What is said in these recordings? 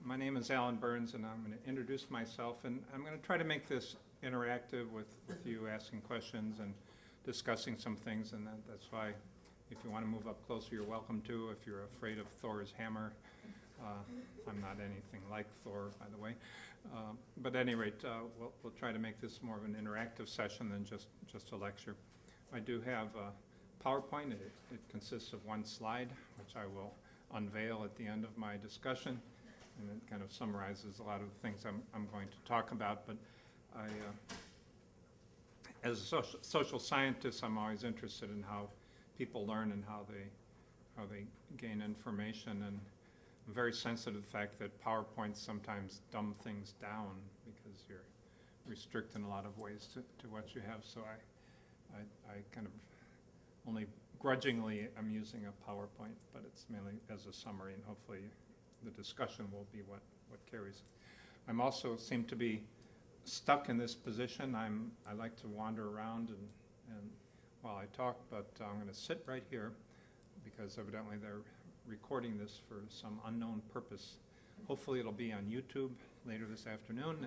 My name is Alan Burns, and I'm going to introduce myself, and I'm going to try to make this interactive with you asking questions and discussing some things, and that's why if you want to move up closer, you're welcome to. If you're afraid of Thor's hammer, I'm not anything like Thor, by the way. But at any rate, we'll try to make this more of an interactive session than just a lecture. I do have a PowerPoint. It consists of one slide, which I will unveil at the end of my discussion, and it kind of summarizes a lot of the things I'm going to talk about. But as a social scientist, I'm always interested in how people learn and how they gain information, and I'm very sensitive to the fact that PowerPoints sometimes dumb things down because you're restricted in a lot of ways to what you have. So I kind of only grudgingly I'm using a PowerPoint, but it's mainly as a summary, and hopefully the discussion will be what carries. I'm also seem to be stuck in this position. I like to wander around and while I talk, but I'm going to sit right here because evidently they're recording this for some unknown purpose. Hopefully it'll be on YouTube later this afternoon,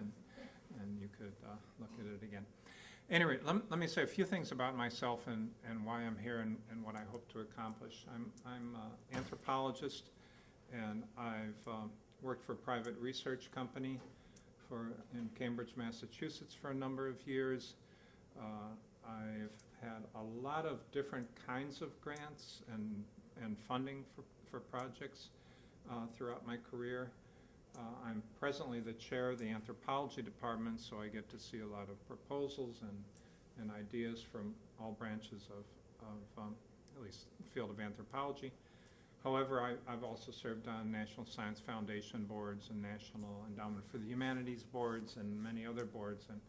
and you could look at it again. Anyway, let me say a few things about myself and why I'm here and what I hope to accomplish. I'm an anthropologist, and I've worked for a private research company in Cambridge, Massachusetts for a number of years. I've had a lot of different kinds of grants and funding for projects throughout my career. I'm presently the chair of the anthropology department, so I get to see a lot of proposals and ideas from all branches of at least the field of anthropology. However, I've also served on National Science Foundation boards and National Endowment for the Humanities boards and many other boards, and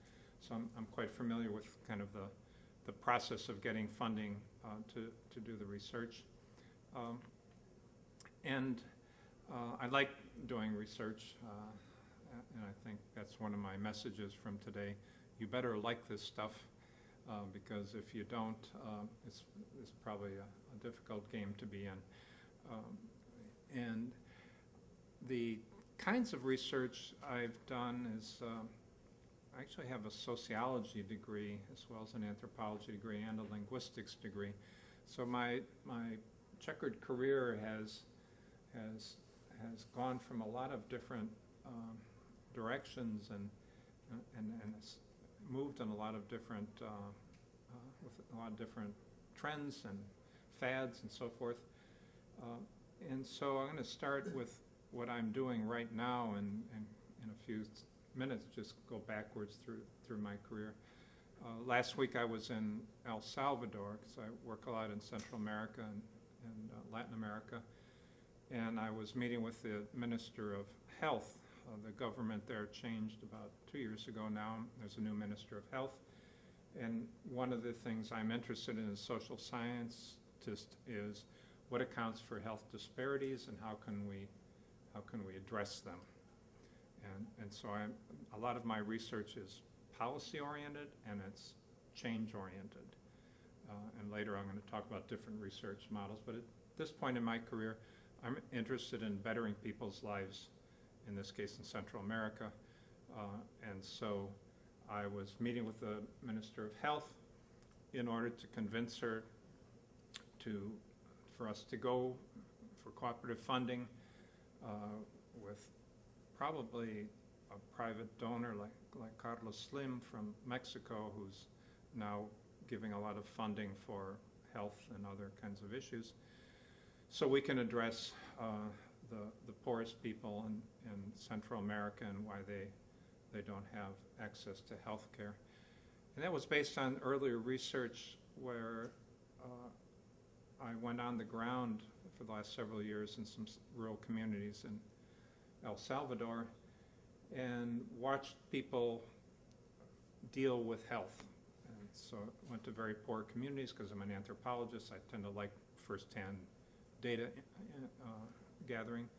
so I'm quite familiar with kind of the process of getting funding to do the research. I like doing research, and I think that's one of my messages from today. You better like this stuff, because if you don't, it's probably a difficult game to be in. And the kinds of research I've done is, I actually have a sociology degree as well as an anthropology degree and a linguistics degree. So my checkered career has gone from a lot of different directions and it's moved in a lot of different with a lot of different trends and fads and so forth. And so I'm going to start with what I'm doing right now, and in a few minutes just go backwards through my career. Last week I was in El Salvador because I work a lot in Central America and Latin America. And I was meeting with the Minister of Health. The government there changed about 2 years ago now. There's a new Minister of Health. And one of the things I'm interested in as a social scientist is what accounts for health disparities and how can we address them. And so a lot of my research is policy oriented and it's change oriented. And later I'm going to talk about different research models. But at this point in my career, I'm interested in bettering people's lives, in this case in Central America. And so I was meeting with the Minister of Health in order to convince her for us to go for cooperative funding with probably a private donor like Carlos Slim from Mexico, who's now giving a lot of funding for health and other kinds of issues, so we can address the poorest people in Central America and why they don't have access to health care. And that was based on earlier research where I went on the ground for the last several years in some rural communities in El Salvador and watched people deal with health. And so I went to very poor communities because I'm an anthropologist. I tend to like firsthand data gathering,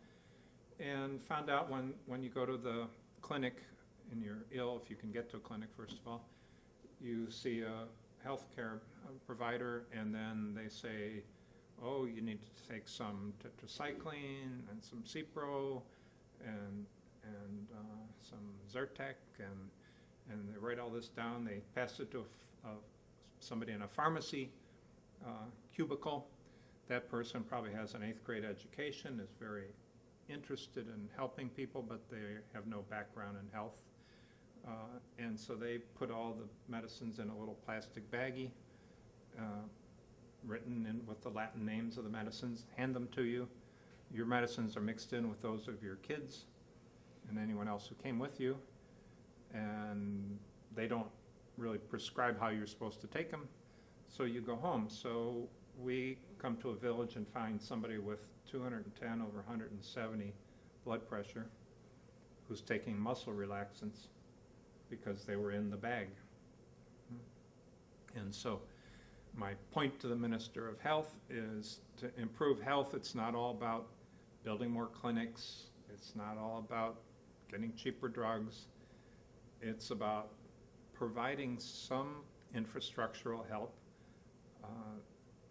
and found out when you go to the clinic and you're ill, if you can get to a clinic first of all, you see a healthcare provider and then they say, oh, you need to take some tetracycline and some Cipro and and some Zyrtec, and they write all this down. They pass it to somebody in a pharmacy cubicle. That person probably has an 8th grade education, is very interested in helping people, but they have no background in health. And so they put all the medicines in a little plastic baggie, written in with the Latin names of the medicines, hand them to you. Your medicines are mixed in with those of your kids and anyone else who came with you, and they don't really prescribe how you're supposed to take them, so you go home. So we come to a village and find somebody with 210 over 170 blood pressure who's taking muscle relaxants because they were in the bag. And so my point to the Minister of Health is to improve health. It's not all about building more clinics. It's not all about getting cheaper drugs. It's about providing some infrastructural help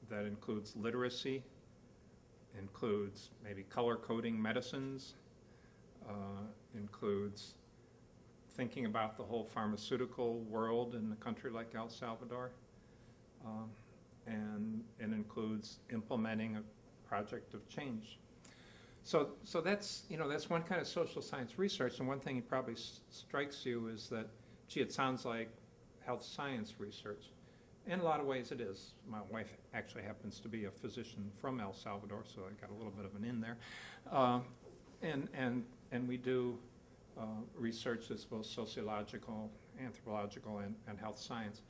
that includes literacy, includes maybe color coding medicines, includes thinking about the whole pharmaceutical world in a country like El Salvador, and it includes implementing a project of change. So that's, that's one kind of social science research, and one thing that probably strikes you is that, gee, it sounds like health science research. In a lot of ways it is. My wife actually happens to be a physician from El Salvador, so I got a little bit of an in there. And we do research that's both sociological, anthropological, and health science.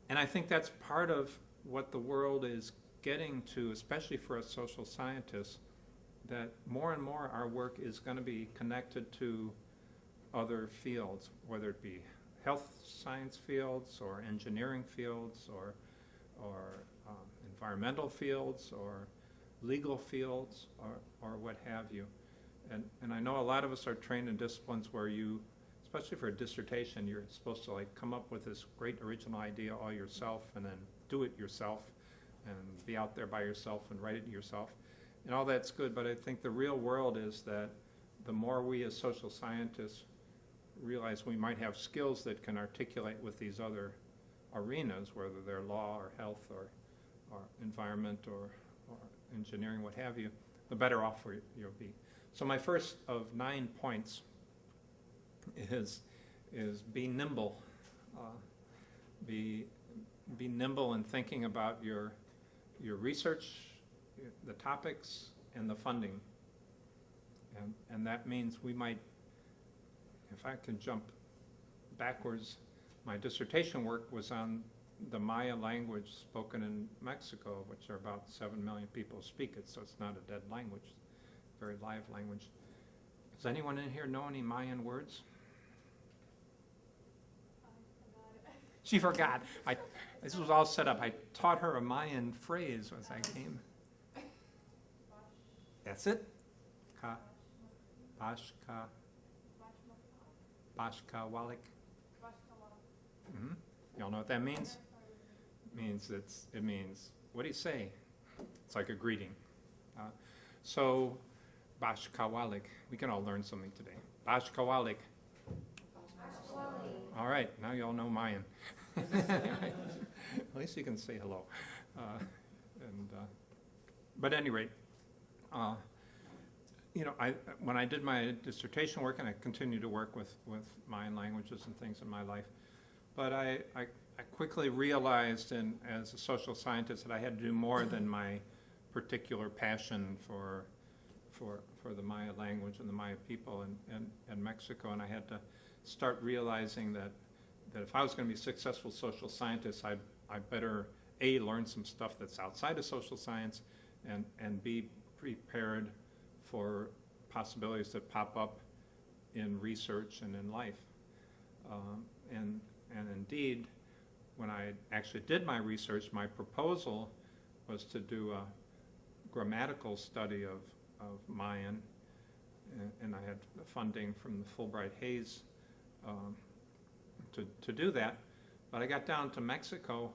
And I think that's part of what the world is getting to, especially for us social scientists, that more and more our work is going to be connected to other fields, whether it be health science fields or engineering fields or environmental fields or legal fields or what have you. And I know a lot of us are trained in disciplines where you, especially for a dissertation, you're supposed to like come up with this great original idea all yourself and then do it yourself and be out there by yourself and write it yourself. And all that's good, but I think the real world is that the more we as social scientists realize we might have skills that can articulate with these other arenas, whether they're law or health or environment or engineering, what have you, the better off you'll be. So my first of 9 points is be nimble. Be nimble in thinking about your research, the topics, and the funding. And that means we might, if I can jump backwards, my dissertation work was on the Maya language spoken in Mexico, which are about 7 million people speak it, so it's not a dead language, very live language. Does anyone in here know any Mayan words? She forgot. This was all set up. I taught her a Mayan phrase as I came. That's it. Ka, bashka, bashka walik. Y'all know what that means? It means, what do you say? It's like a greeting. So, bashka walik. We can all learn something today. Bashka walik. All right, now you all know Mayan. At least you can say hello. But at any rate, when I did my dissertation work, and I continue to work with Mayan languages and things in my life, but I quickly realized, as a social scientist, that I had to do more than my particular passion for the Maya language and the Maya people in Mexico, and I had to start realizing that if I was going to be a successful social scientist, I better A, learn some stuff that's outside of social science, and be prepared for possibilities that pop up in research and in life. And indeed, when I actually did my research, my proposal was to do a grammatical study of Mayan, and I had funding from the Fulbright-Hays to do that. But I got down to Mexico,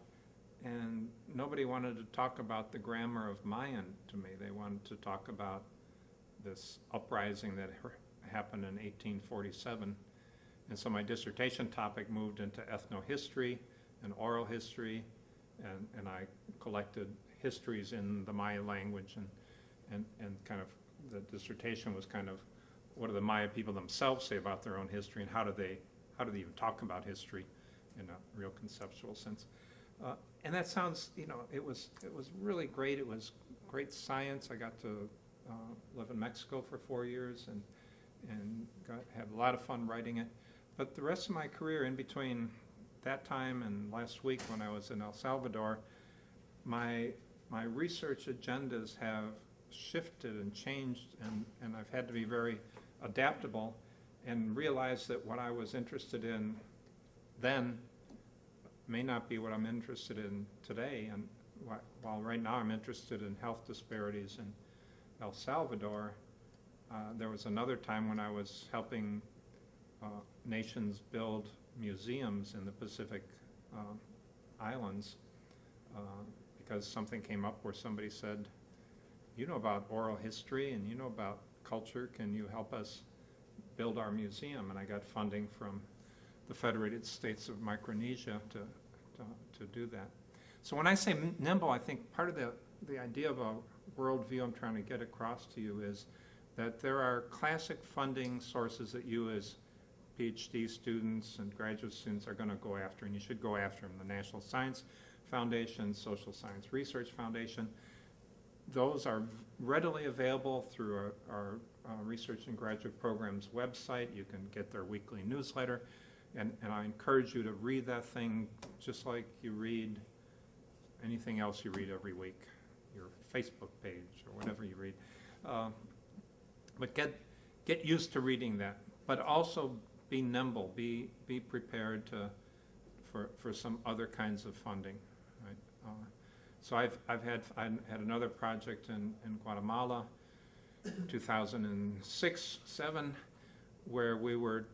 and nobody wanted to talk about the grammar of Mayan to me. They wanted to talk about this uprising that happened in 1847. And so my dissertation topic moved into ethnohistory and oral history, and I collected histories in the Maya language, and kind of the dissertation was kind of what do the Maya people themselves say about their own history, and how do they even talk about history in a real conceptual sense. And that sounds, you know, it was really great. It was great science. I got to live in Mexico for 4 years and had a lot of fun writing it. But the rest of my career, in between that time and last week when I was in El Salvador, my research agendas have shifted and changed, and I've had to be very adaptable and realize that what I was interested in then may not be what I'm interested in today. And while right now I'm interested in health disparities in El Salvador, there was another time when I was helping nations build museums in the Pacific Islands because something came up where somebody said, you know about oral history and you know about culture, can you help us build our museum? And I got funding from the Federated States of Micronesia to do that. So when I say nimble, I think part of the idea of a worldview I'm trying to get across to you is that there are classic funding sources that you as PhD students and graduate students are going to go after, and you should go after them. The National Science Foundation, Social Science Research Foundation. Those are readily available through our Research and Graduate Programs website. You can get their weekly newsletter, and I encourage you to read that thing just like you read anything else you read every week, your Facebook page or whatever you read. But get used to reading that, but also be nimble, be prepared for some other kinds of funding, right? So I had another project in Guatemala, 2006-07, where we were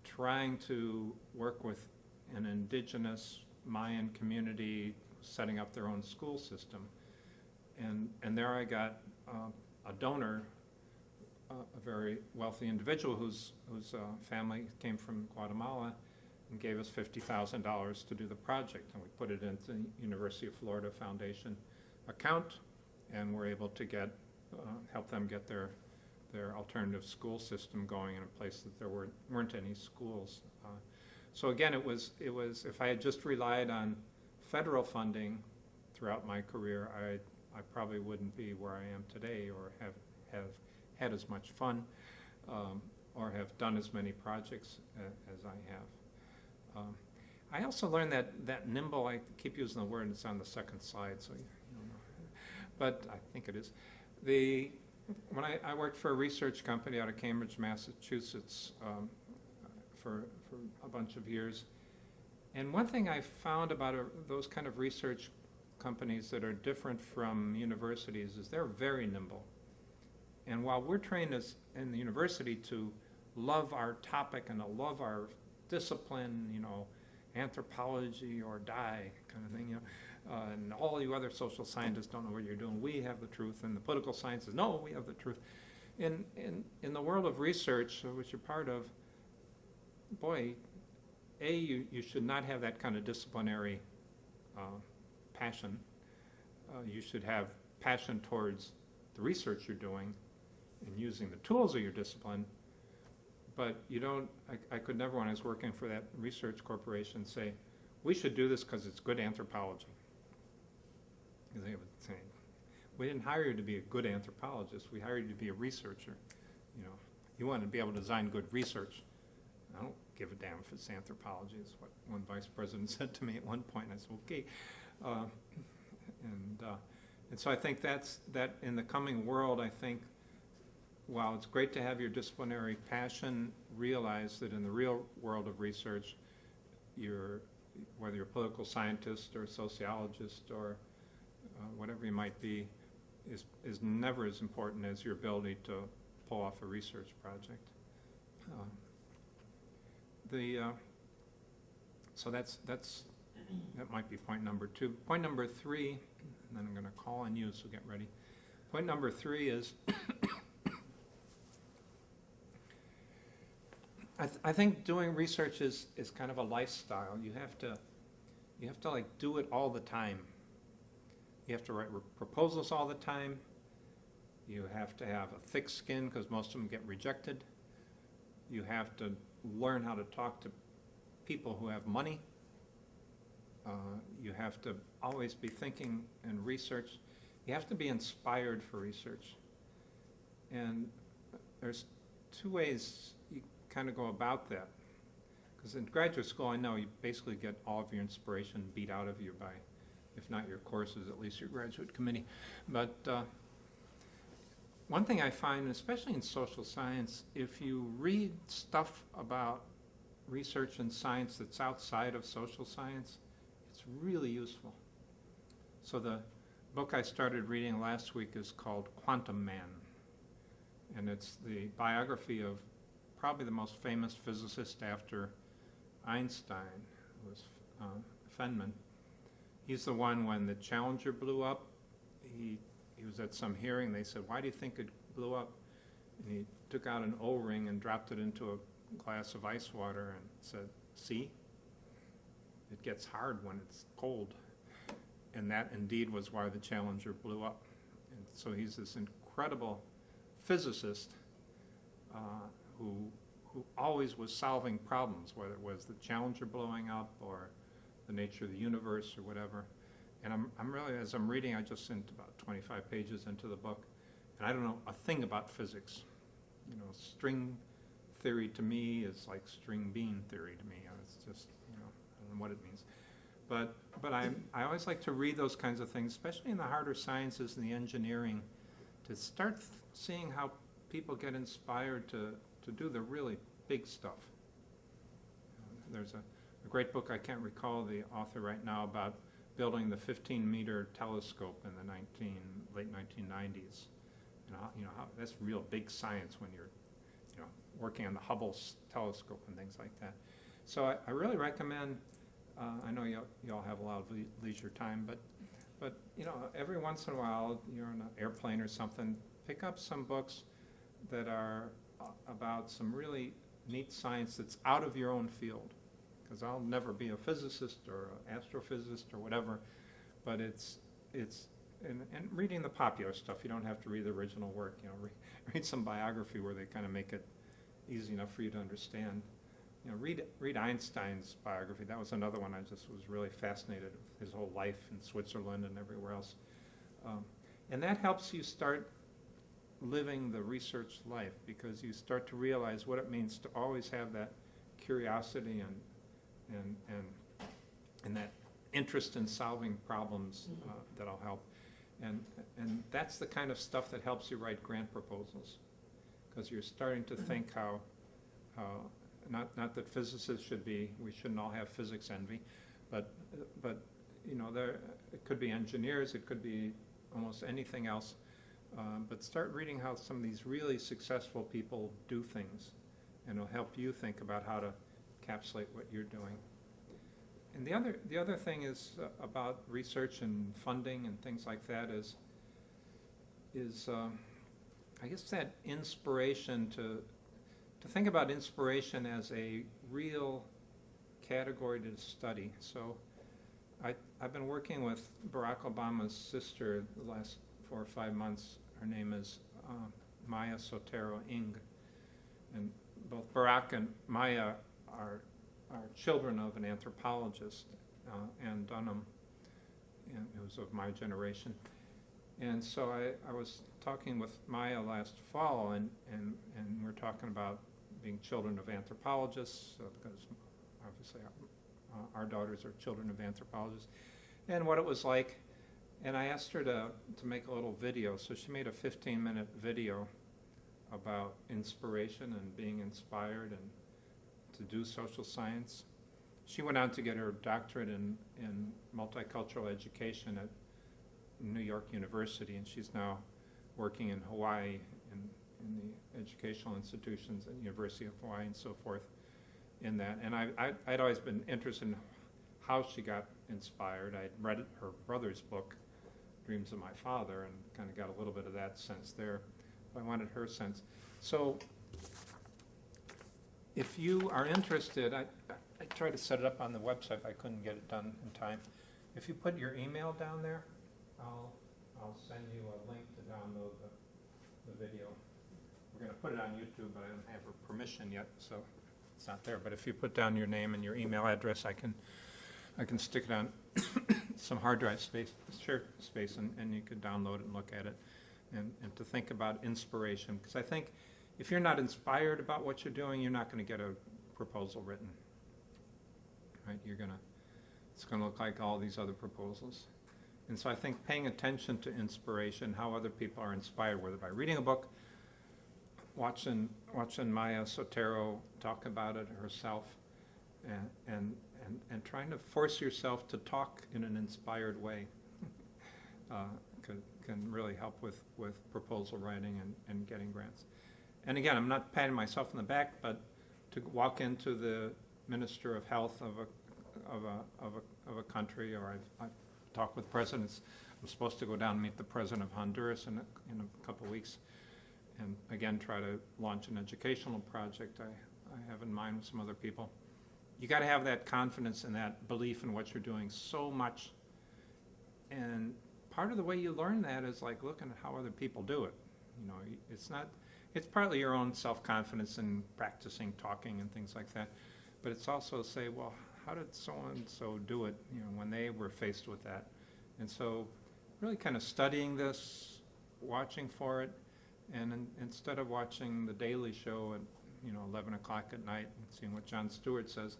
trying to work with an indigenous Mayan community setting up their own school system, and there I got a donor, a very wealthy individual whose family came from Guatemala, and gave us $50,000 to do the project, and we put it into the University of Florida Foundation account, and we're able to help them get their alternative school system going in a place that there weren't any schools. So again, it was if I had just relied on federal funding throughout my career, I probably wouldn't be where I am today, or have had as much fun, or have done as many projects as I have. I also learned that nimble, I keep using the word, it's on the second slide, so you don't know. But I think it is. When I worked for a research company out of Cambridge, Massachusetts, for a bunch of years. And one thing I found about those kind of research companies that are different from universities is they're very nimble. And while we're trained in the university to love our topic and to love our discipline, you know, anthropology or die kind of thing, you know, and all you other social scientists don't know what you're doing. We have the truth, and the political sciences, no, we have the truth. In the world of research, which you're part of, boy, you should not have that kind of disciplinary passion. You should have passion towards the research you're doing and using the tools of your discipline. But you don't, I could never, when I was working for that research corporation, say, we should do this because it's good anthropology. Because they would say, we didn't hire you to be a good anthropologist, we hired you to be a researcher. You know, you want to be able to design good research. I don't give a damn if it's anthropology, is what one vice president said to me at one point. I said, okay. And so I think that in the coming world, I think, while it's great to have your disciplinary passion, realize that in the real world of research, whether you're a political scientist or a sociologist or whatever you might be, is never as important as your ability to pull off a research project. So that might be point number 2. Point number 3, and then I'm going to call on you, so get ready. Point number 3 is I think doing research is kind of a lifestyle. You have to like do it all the time. You have to write proposals all the time. You have to have a thick skin because most of them get rejected. You have to learn how to talk to people who have money. You have to always be thinking and research. You have to be inspired for research. And there's two ways you kind of go about that. Because in graduate school, I know you basically get all of your inspiration beat out of you by, if not your courses, at least your graduate committee. But one thing I find, especially in social science, if you read stuff about research and science that's outside of social science, it's really useful. So the book I started reading last week is called Quantum Man. And it's the biography of probably the most famous physicist after Einstein, who was Feynman. He's the one when the Challenger blew up. He was at some hearing. They said, "Why do you think it blew up?" And he took out an O-ring and dropped it into a glass of ice water and said, "See, it gets hard when it's cold." And that indeed was why the Challenger blew up. And so he's this incredible physicist who always was solving problems, whether it was the Challenger blowing up or the nature of the universe or whatever. And I'm really, as I'm reading, I just sent about 25 pages into the book, and I don't know a thing about physics. You know, string theory to me is like string bean theory to me. It's just, you know, I don't know what it means. But I always like to read those kinds of things, especially in the harder sciences and the engineering, to start seeing how people get inspired to do the really big stuff. There's a great book, I can't recall the author right now, about building the 15-meter telescope in the late 1990s. You know how that's real big science when you're, you know, working on the Hubble telescope and things like that. So I really recommend. I know you all have a lot of leisure time, but you know, every once in a while you're on an airplane or something, pick up some books that are about some really neat science that's out of your own field. Because I'll never be a physicist or an astrophysicist or whatever, but it's and reading the popular stuff. You don't have to read the original work. You know, read some biography where they kind of make it easy enough for you to understand. You know, read Einstein's biography. That was another one I just was really fascinated with, his whole life in Switzerland and everywhere else. And that helps you start living the research life, because you start to realize what it means to always have that curiosity and that interest in solving problems that'll help. And that's the kind of stuff that helps you write grant proposals, because you're starting to think how not that physicists we shouldn't all have physics envy, but you know, it could be engineers, it could be almost anything else, but start reading how some of these really successful people do things, and it'll help you think about how to encapsulate what you're doing. And the other thing is about research and funding and things like that is I guess that inspiration to think about inspiration as a real category to study. So I've been working with Barack Obama's sister the last 4 or 5 months. Her name is Maya Sotero Ng, and both Barack and Maya are children of an anthropologist, Ann Dunham, who's of my generation. And so I was talking with Maya last fall, and we're talking about being children of anthropologists, because obviously our daughters are children of anthropologists, and what it was like. And I asked her to make a little video, so she made a 15-minute video about inspiration and being inspired and to do social science. She went on to get her doctorate in multicultural education at New York University, and she's now working in Hawaii in the educational institutions at the University of Hawaii and so forth in that. And I'd always been interested in how she got inspired. I'd read her brother's book, Dreams of My Father, and kind of got a little bit of that sense there. But I wanted her sense. So If you are interested, I tried to set it up on the website, but I couldn't get it done in time. If you put your email down there, I'll send you a link to download the video. We're going to put it on YouTube, but I don't have permission yet, so it's not there. But if you put down your name and your email address, I can stick it on some hard drive space, shared space, and you could download it and look at it, and to think about inspiration. Because I think if you're not inspired about what you're doing, you're not going to get a proposal written. Right? It's going to look like all these other proposals. And so I think paying attention to inspiration, how other people are inspired, whether by reading a book, watching Maya Sotero talk about it herself, and trying to force yourself to talk in an inspired way can really help with proposal writing and getting grants. And again, I'm not patting myself on the back, but to walk into the Minister of Health of a country, or I've talked with presidents. I'm supposed to go down and meet the president of Honduras in a couple of weeks, and again try to launch an educational project I have in mind with some other people. You got to have that confidence and that belief in what you're doing so much, and part of the way you learn that is like looking at how other people do it. You know, it's partly your own self-confidence and practicing talking and things like that, but it's also say, well, how did so-and-so do it, you know, when they were faced with that? And so really kind of studying this, watching for it, and instead of watching the Daily Show at, you know, 11 o'clock at night and seeing what Jon Stewart says,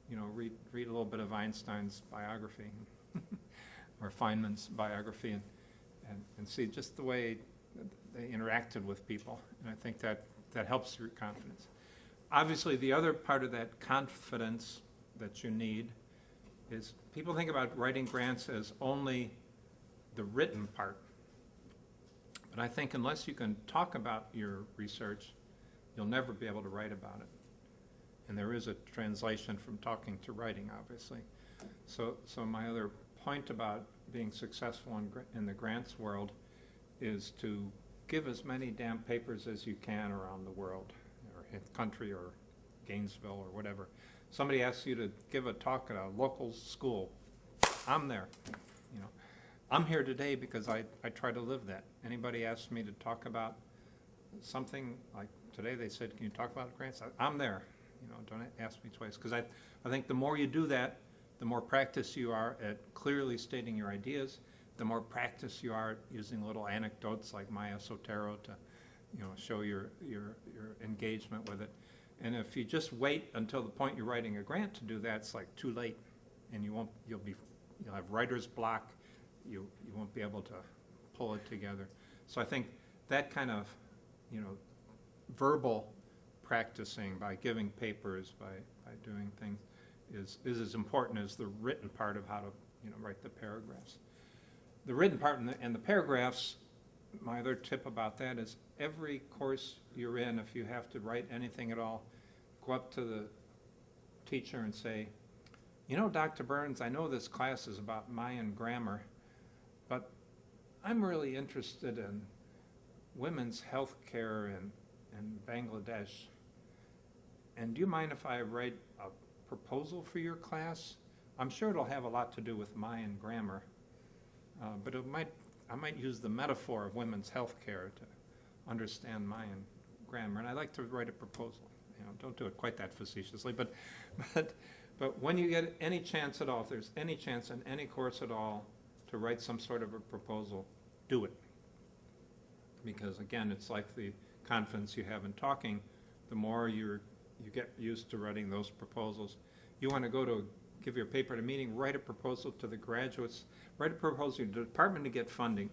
you know, read a little bit of Einstein's biography or Feynman's biography, and see just the way they interacted with people. And I think that helps your confidence. Obviously, the other part of that confidence that you need is people think about writing grants as only the written part. But I think unless you can talk about your research, you'll never be able to write about it. And there is a translation from talking to writing, obviously. So my other point about being successful in the grants world is to give as many damn papers as you can around the world, or in the country, or Gainesville, or whatever. Somebody asks you to give a talk at a local school, I'm there. You know, I'm here today because I try to live that. Anybody asks me to talk about something, like today they said, can you talk about grants? I'm there. You know, don't ask me twice. Because I think the more you do that, the more practice you are at clearly stating your ideas, the more practice you are at using little anecdotes like Maya Sotero to, you know, show your engagement with it. And if you just wait until the point you're writing a grant to do that, it's like too late, and you'll have writer's block. You won't be able to pull it together. So I think that kind of, you know, verbal practicing by giving papers, by doing things, is as important as the written part of how to, you know, write the paragraphs. The written part and the paragraphs, my other tip about that is every course you're in, if you have to write anything at all, go up to the teacher and say, you know, Dr. Burns, I know this class is about Mayan grammar, but I'm really interested in women's health care in Bangladesh. And do you mind if I write a proposal for your class? I'm sure it'll have a lot to do with Mayan grammar, but I might use the metaphor of women's health care to understand Mayan grammar, and I'd like to write a proposal. You know, don't do it quite that facetiously, but when you get any chance at all, if there's any chance in any course at all to write some sort of a proposal, do it. Because again, it's like the confidence you have in talking, the more you get used to writing those proposals. You want to go to give your paper at a meeting, write a proposal to the graduates, write a proposal to the department to get funding.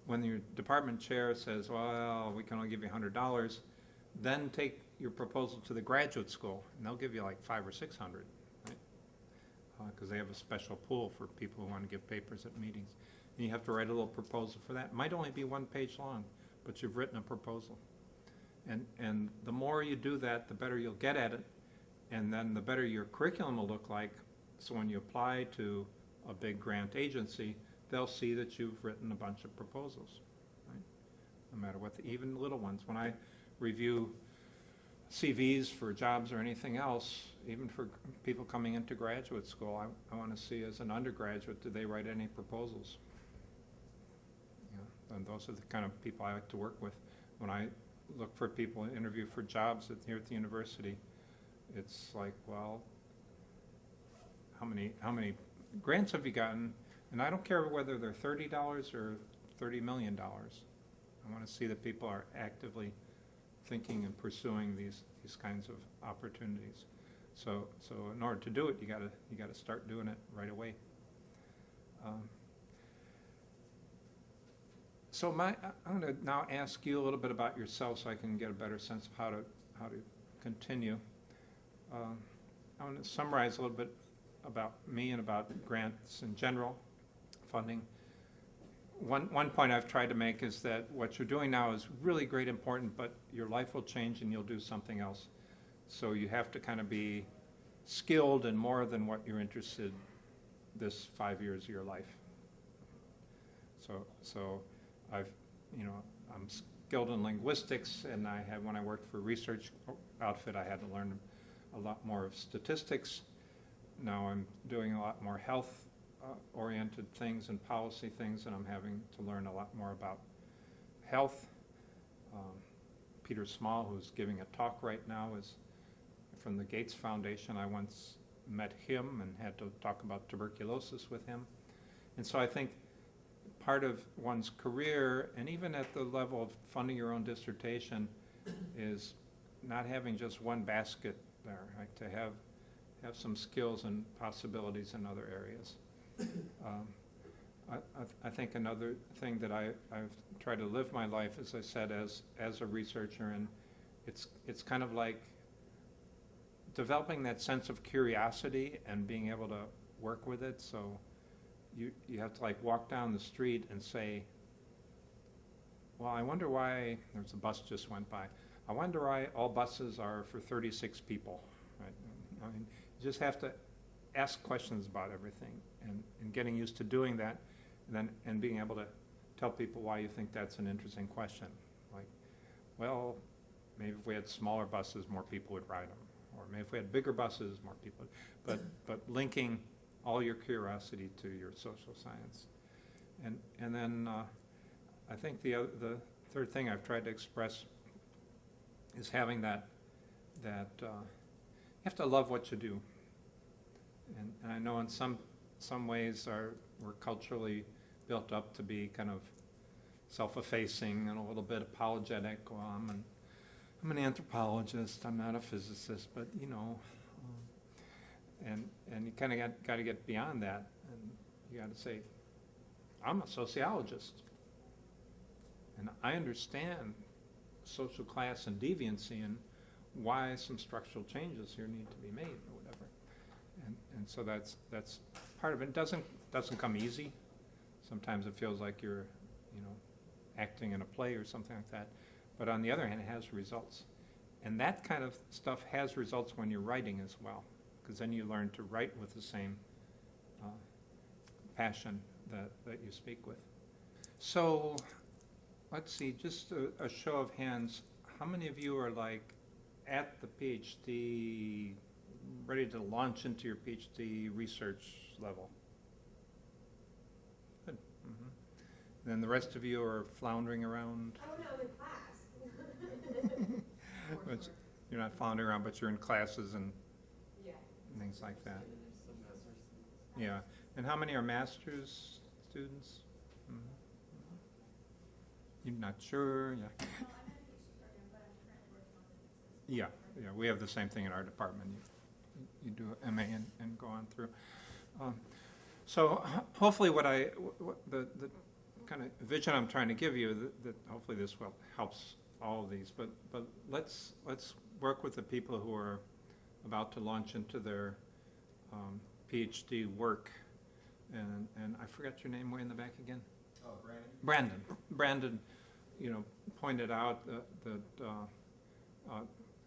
When your department chair says, well, we can only give you $100, then take your proposal to the graduate school, and they'll give you like $500 or $600, right? Because they have a special pool for people who want to give papers at meetings. And you have to write a little proposal for that. It might only be 1 page long, but you've written a proposal. And the more you do that, the better you'll get at it, and then the better your curriculum will look like. So when you apply to a big grant agency, they'll see that you've written a bunch of proposals, right? No matter what, even little ones. When I review CVs for jobs or anything else, even for people coming into graduate school, I want to see as an undergraduate, do they write any proposals? And those are the kind of people I like to work with. When I look for people and interview for jobs here at the university, it's like, well, how many grants have you gotten? And I don't care whether they're $30 or $30 million. I want to see that people are actively thinking and pursuing these kinds of opportunities. So in order to do it, you gotta start doing it right away. So I'm going to now ask you a little bit about yourself, so I can get a better sense of how to continue. I want to summarize a little bit about me and about grants in general, funding. One point I've tried to make is that what you're doing now is really great, important, but your life will change and you'll do something else. So you have to kind of be skilled in more than what you're interested this 5 years of your life. So I'm skilled in linguistics, and when I worked for a research outfit, I had to learn a lot more of statistics. Now I'm doing a lot more health oriented things and policy things, and I'm having to learn a lot more about health. Peter Small, who's giving a talk right now, is from the Gates Foundation. I once met him and had to talk about tuberculosis with him. And so I think part of one's career, and even at the level of funding your own dissertation, is not having just one basket there, right? To have some skills and possibilities in other areas. I think another thing that I've tried to live my life, as I said, as a researcher, and it's kind of like developing that sense of curiosity and being able to work with it. So you have to like walk down the street and say, well, I wonder why, there's a bus just went by, I wonder why all buses are for 36 people, right? I mean, you just have to ask questions about everything, and getting used to doing that, and being able to tell people why you think that's an interesting question. Like, well, maybe if we had smaller buses, more people would ride them, or maybe if we had bigger buses, more people would, but linking all your curiosity to your social science. And then I think the third thing I've tried to express is having that you have to love what you do. And I know in some ways we're culturally built up to be kind of self-effacing and a little bit apologetic. Well, I'm an anthropologist, I'm not a physicist, but you know, and you kind of got to get beyond that, and you got to say, I'm a sociologist, and I understand social class and deviancy and why some structural changes here need to be made or whatever. And so that's part of it. It doesn't come easy. Sometimes it feels like you're, acting in a play or something like that. But on the other hand, it has results. And that kind of stuff has results when you're writing as well, because then you learn to write with the same passion that you speak with. So let's see, just a show of hands. How many of you are like at the PhD, ready to launch into your PhD research level? Good. Mm-hmm. And then the rest of you are floundering around? Oh, no, in class. But you're not floundering around, but you're in classes and Yeah. things like that. Yeah. And how many are master's students? Mm-hmm. You're not sure? Yeah. Well, I'm in a PhD program, but I'm currently working on the thesis. Yeah, we have the same thing in our department. You do MA and go on through. So hopefully the kind of vision I'm trying to give you, that hopefully this helps all of these, but let's work with the people who are about to launch into their PhD work. And I forgot your name way in the back again? Oh, Brandon. Brandon, pointed out that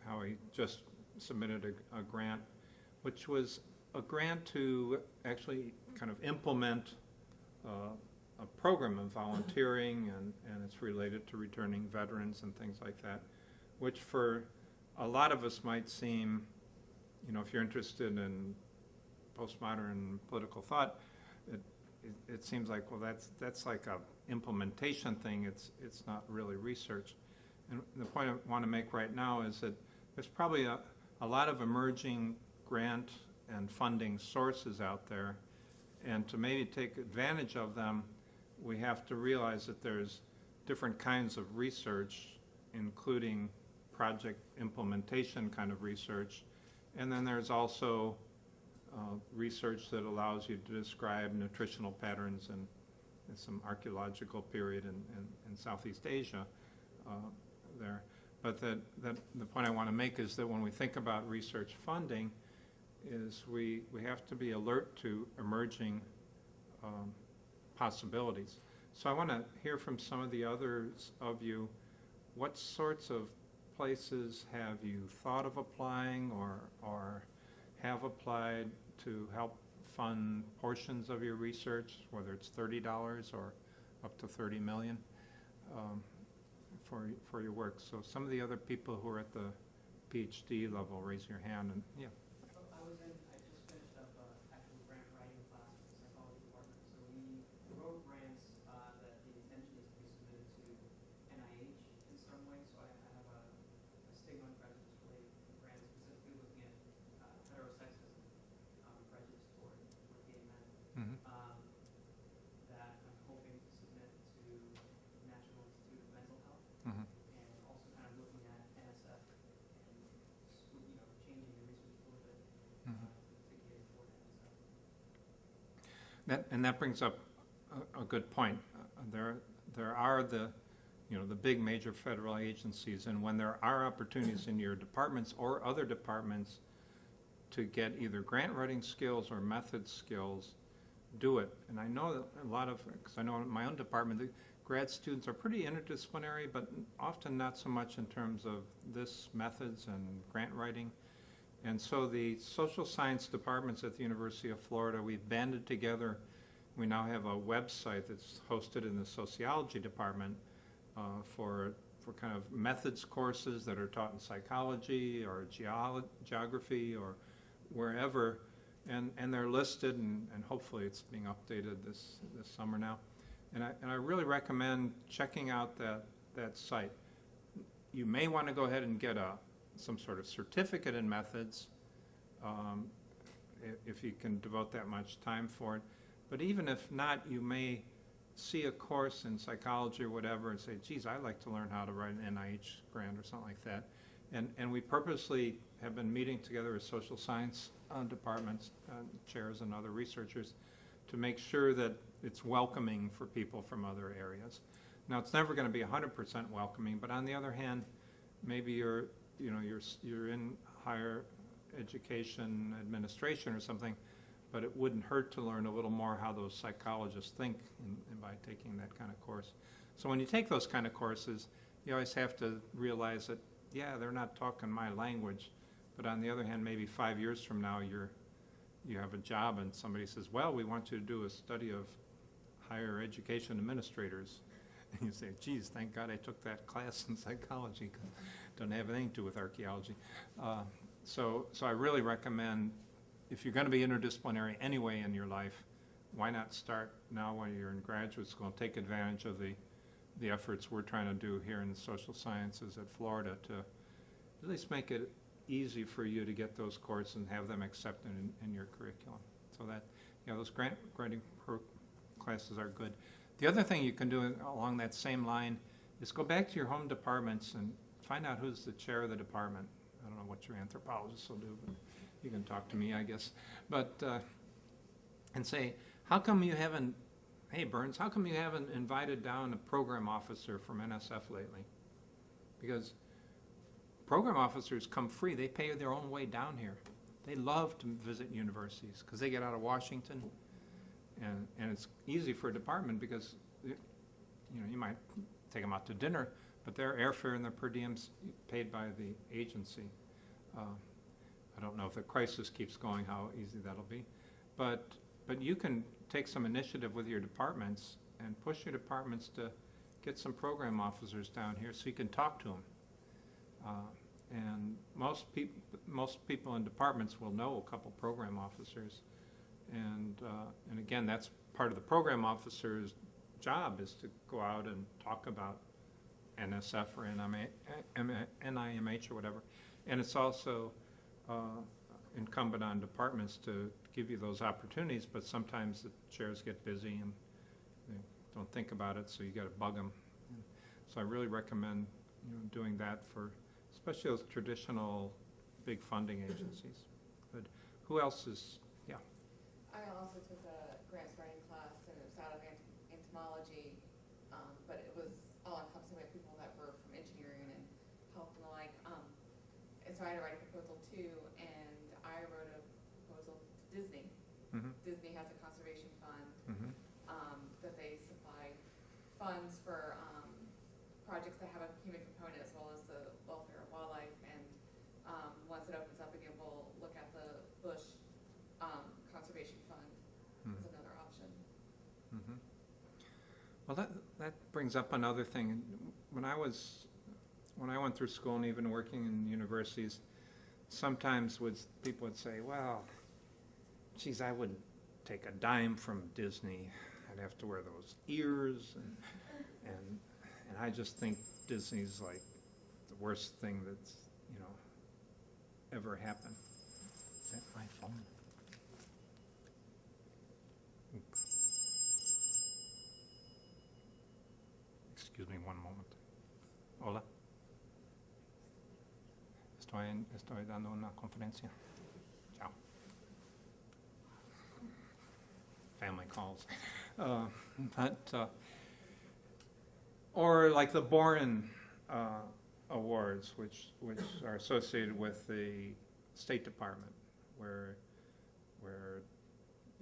how he just submitted a grant, which was a grant to actually kind of implement a program of volunteering, and it's related to returning veterans and things like that, which for a lot of us might seem, you know, if you're interested in postmodern political thought, it seems like, well, that's like a implementation thing. It's not really research. And the point I want to make right now is that there's probably a lot of emerging grant and funding sources out there, and to maybe take advantage of them, we have to realize that there's different kinds of research, including project implementation kind of research, and then there's also research that allows you to describe nutritional patterns in some archaeological period in Southeast Asia there. But the point I want to make is that when we think about research funding, is we have to be alert to emerging possibilities. So I want to hear from some of the others of you. What sorts of places have you thought of applying or have applied to help fund portions of your research, whether it's $30 or up to $30 million for your work? So some of the other people who are at the PhD level, raise your hand. And yeah. I just finished up actual grant writing class with the psychology department. So we wrote grants that the intention is to be submitted to NIH in some way. So I have a stigma and prejudice related grant specifically looking at heterosexism, prejudice toward gay men, Mm-hmm. that I'm hoping to submit to the National Institute of Mental Health, Mm-hmm. and also kind of looking at NSF and changing the research a little bit. Mm-hmm. To cater for NSF. That brings up a good point. There are the big major federal agencies, and when there are opportunities in your departments or other departments to get either grant writing skills or method skills, do it. And I know that a lot of, because I know in my own department, the grad students are pretty interdisciplinary, but often not so much in terms of this methods and grant writing. And so the social science departments at the University of Florida, we've banded together. We now have a website that's hosted in the sociology department for kind of methods courses that are taught in psychology or geography or wherever. And they're listed, and hopefully it's being updated this summer now. And I really recommend checking out that site. You may want to go ahead and get some sort of certificate in methods if you can devote that much time for it. But even if not, you may see a course in psychology or whatever and say, geez, I'd like to learn how to write an NIH grant or something like that. And we purposely have been meeting together as social science departments, chairs and other researchers to make sure that it's welcoming for people from other areas. Now, it's never going to be 100% welcoming, but on the other hand, maybe you're in higher education administration or something, but it wouldn't hurt to learn a little more how those psychologists think by taking that kind of course. So when you take those kind of courses, you always have to realize that, yeah, they're not talking my language, but on the other hand, maybe 5 years from now, you have a job and somebody says, well, we want you to do a study of higher education administrators. And you say, geez, thank God I took that class in psychology, because it doesn't have anything to do with archaeology. So I really recommend, if you're going to be interdisciplinary anyway in your life, why not start now while you're in graduate school and take advantage of the efforts we're trying to do here in the social sciences at Florida to at least make it easy for you to get those courses and have them accepted in your curriculum. So that, those grant writing classes are good. The other thing you can do along that same line is go back to your home departments and find out who's the chair of the department. I don't know what your anthropologists will do, but you can talk to me, I guess. But, and say, how come you haven't, hey Burns, how come you haven't invited down a program officer from NSF lately? Because program officers come free. They pay their own way down here. They love to visit universities because they get out of Washington, and it's easy for a department because you might take them out to dinner, but their airfare and their per diems paid by the agency. I don't know if the crisis keeps going how easy that'll be, but you can take some initiative with your departments and push your departments to get some program officers down here so you can talk to them. And most people in departments will know a couple program officers. And again, that's part of the program officer's job, is to go out and talk about NSF or NIMH or whatever. And it's also incumbent on departments to give you those opportunities, but sometimes the chairs get busy and they don't think about it, so you got to bug them. So I really recommend, doing that for especially those traditional big funding agencies. Good. Who else is? Yeah. I also took a grants writing class, and it was out of entomology, but it was all-encompassing. We had people that were from engineering and health and the like. And so I had to write a proposal too, and I wrote a proposal to Disney. Mm-hmm. Disney has a conservation fund that they supply funds for projects that have a human component as well as the welfare of wildlife. And once it opens up again, we'll look at the Bush conservation fund as another option. Mm-hmm. Well, that brings up another thing. When I went through school and even working in universities, sometimes people would say, well, geez, I wouldn't take a dime from Disney. I'd have to wear those ears, and I just think Disney's like the worst thing that's, ever happened. Is that my phone? Excuse me one moment. Hola. Estoy dando una conferencia. Ciao. Family calls. Or like the Boren Awards, which are associated with the State Department, where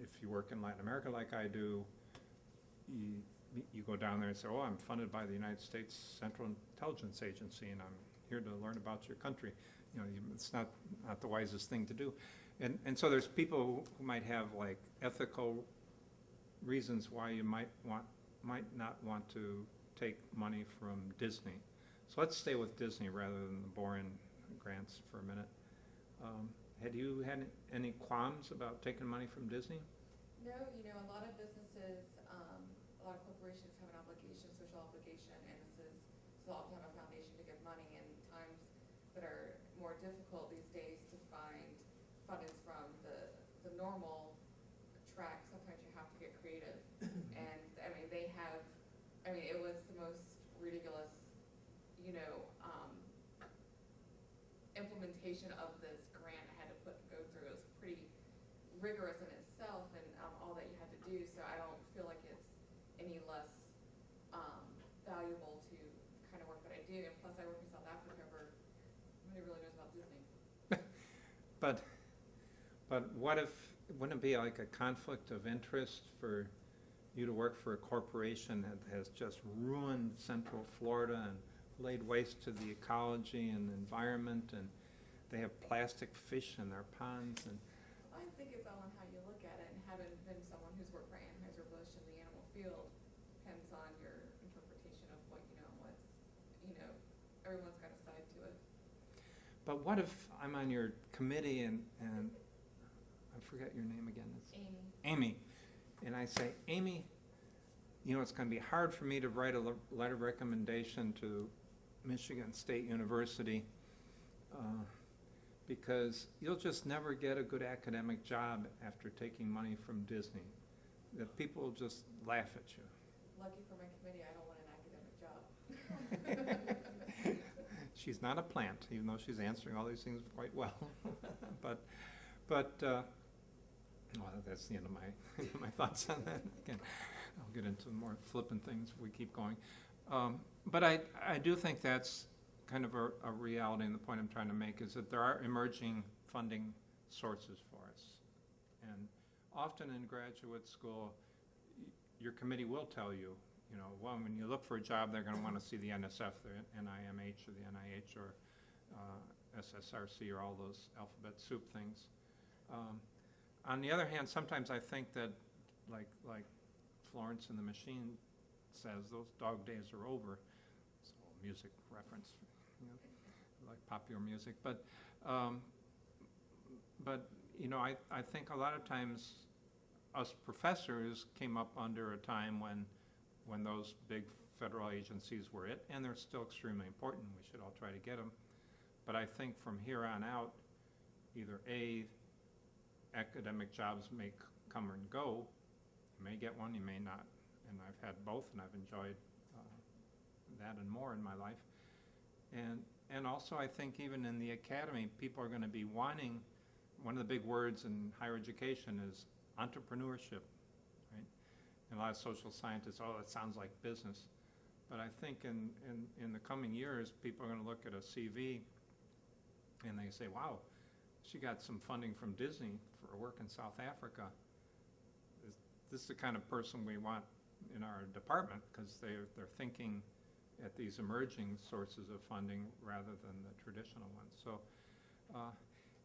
if you work in Latin America like I do, you go down there and say, oh, I'm funded by the United States Central Intelligence Agency, and I'm here to learn about your country. It's not the wisest thing to do. And so there's people who might have like ethical reasons why you might not want to take money from Disney. So let's stay with Disney rather than the boring grants for a minute. Had you had any qualms about taking money from Disney? No, a lot of businesses, a lot of corporations have an obligation, social obligation, and so often have a foundation to give money in times that are more difficult these days to find fundings from the normal track. Sometimes you have to get creative. And it was the most ridiculous, implementation of this grant I had to go through. It was pretty rigorous in itself, and all that you had to do, so I don't feel like it's any less valuable to the kind of work that I do. And plus I work in South Africa where nobody really knows about Disney. But wouldn't it be like a conflict of interest for you to work for a corporation that has just ruined Central Florida and laid waste to the ecology and the environment, and they have plastic fish in their ponds? And I think it's all on how you look at it, and having been someone who's worked for Anheuser-Busch in the animal field, depends on your interpretation of what everyone's got a side to it. But what if I'm on your committee and I forget your name again? It's Amy. And I say, Amy, it's going to be hard for me to write a letter of recommendation to Michigan State University because you'll just never get a good academic job after taking money from Disney. That people will just laugh at you. Lucky for my committee, I don't want an academic job. She's not a plant, even though she's answering all these things quite well. but well, that's the end of my thoughts on that. Again, I'll get into more flippant things if we keep going. But I do think that's kind of a reality, and the point I'm trying to make is that there are emerging funding sources for us. And often in graduate school, your committee will tell you, when you look for a job, they're going to want to see the NSF, the NIMH, or the NIH, or SSRC, or all those alphabet soup things. On the other hand, sometimes I think that, like Florence and the Machine says, those dog days are over. It's a little music reference. you know, like popular music. But you know, I think a lot of times us professors came up under a time when those big federal agencies were it, and they're still extremely important. We should all try to get them. But I think from here on out, either A, academic jobs may come and go. You may get one, you may not. And I've had both, and I've enjoyed that and more in my life. And also I think even in the academy, people are going to be wanting, one of the big words in higher education is entrepreneurship, right? And a lot of social scientists, oh, it sounds like business. But I think in the coming years, people are going to look at a CV and they say, wow, she got some funding from Disney for work in South Africa. This is the kind of person we want in our department, because they're thinking at these emerging sources of funding rather than the traditional ones. So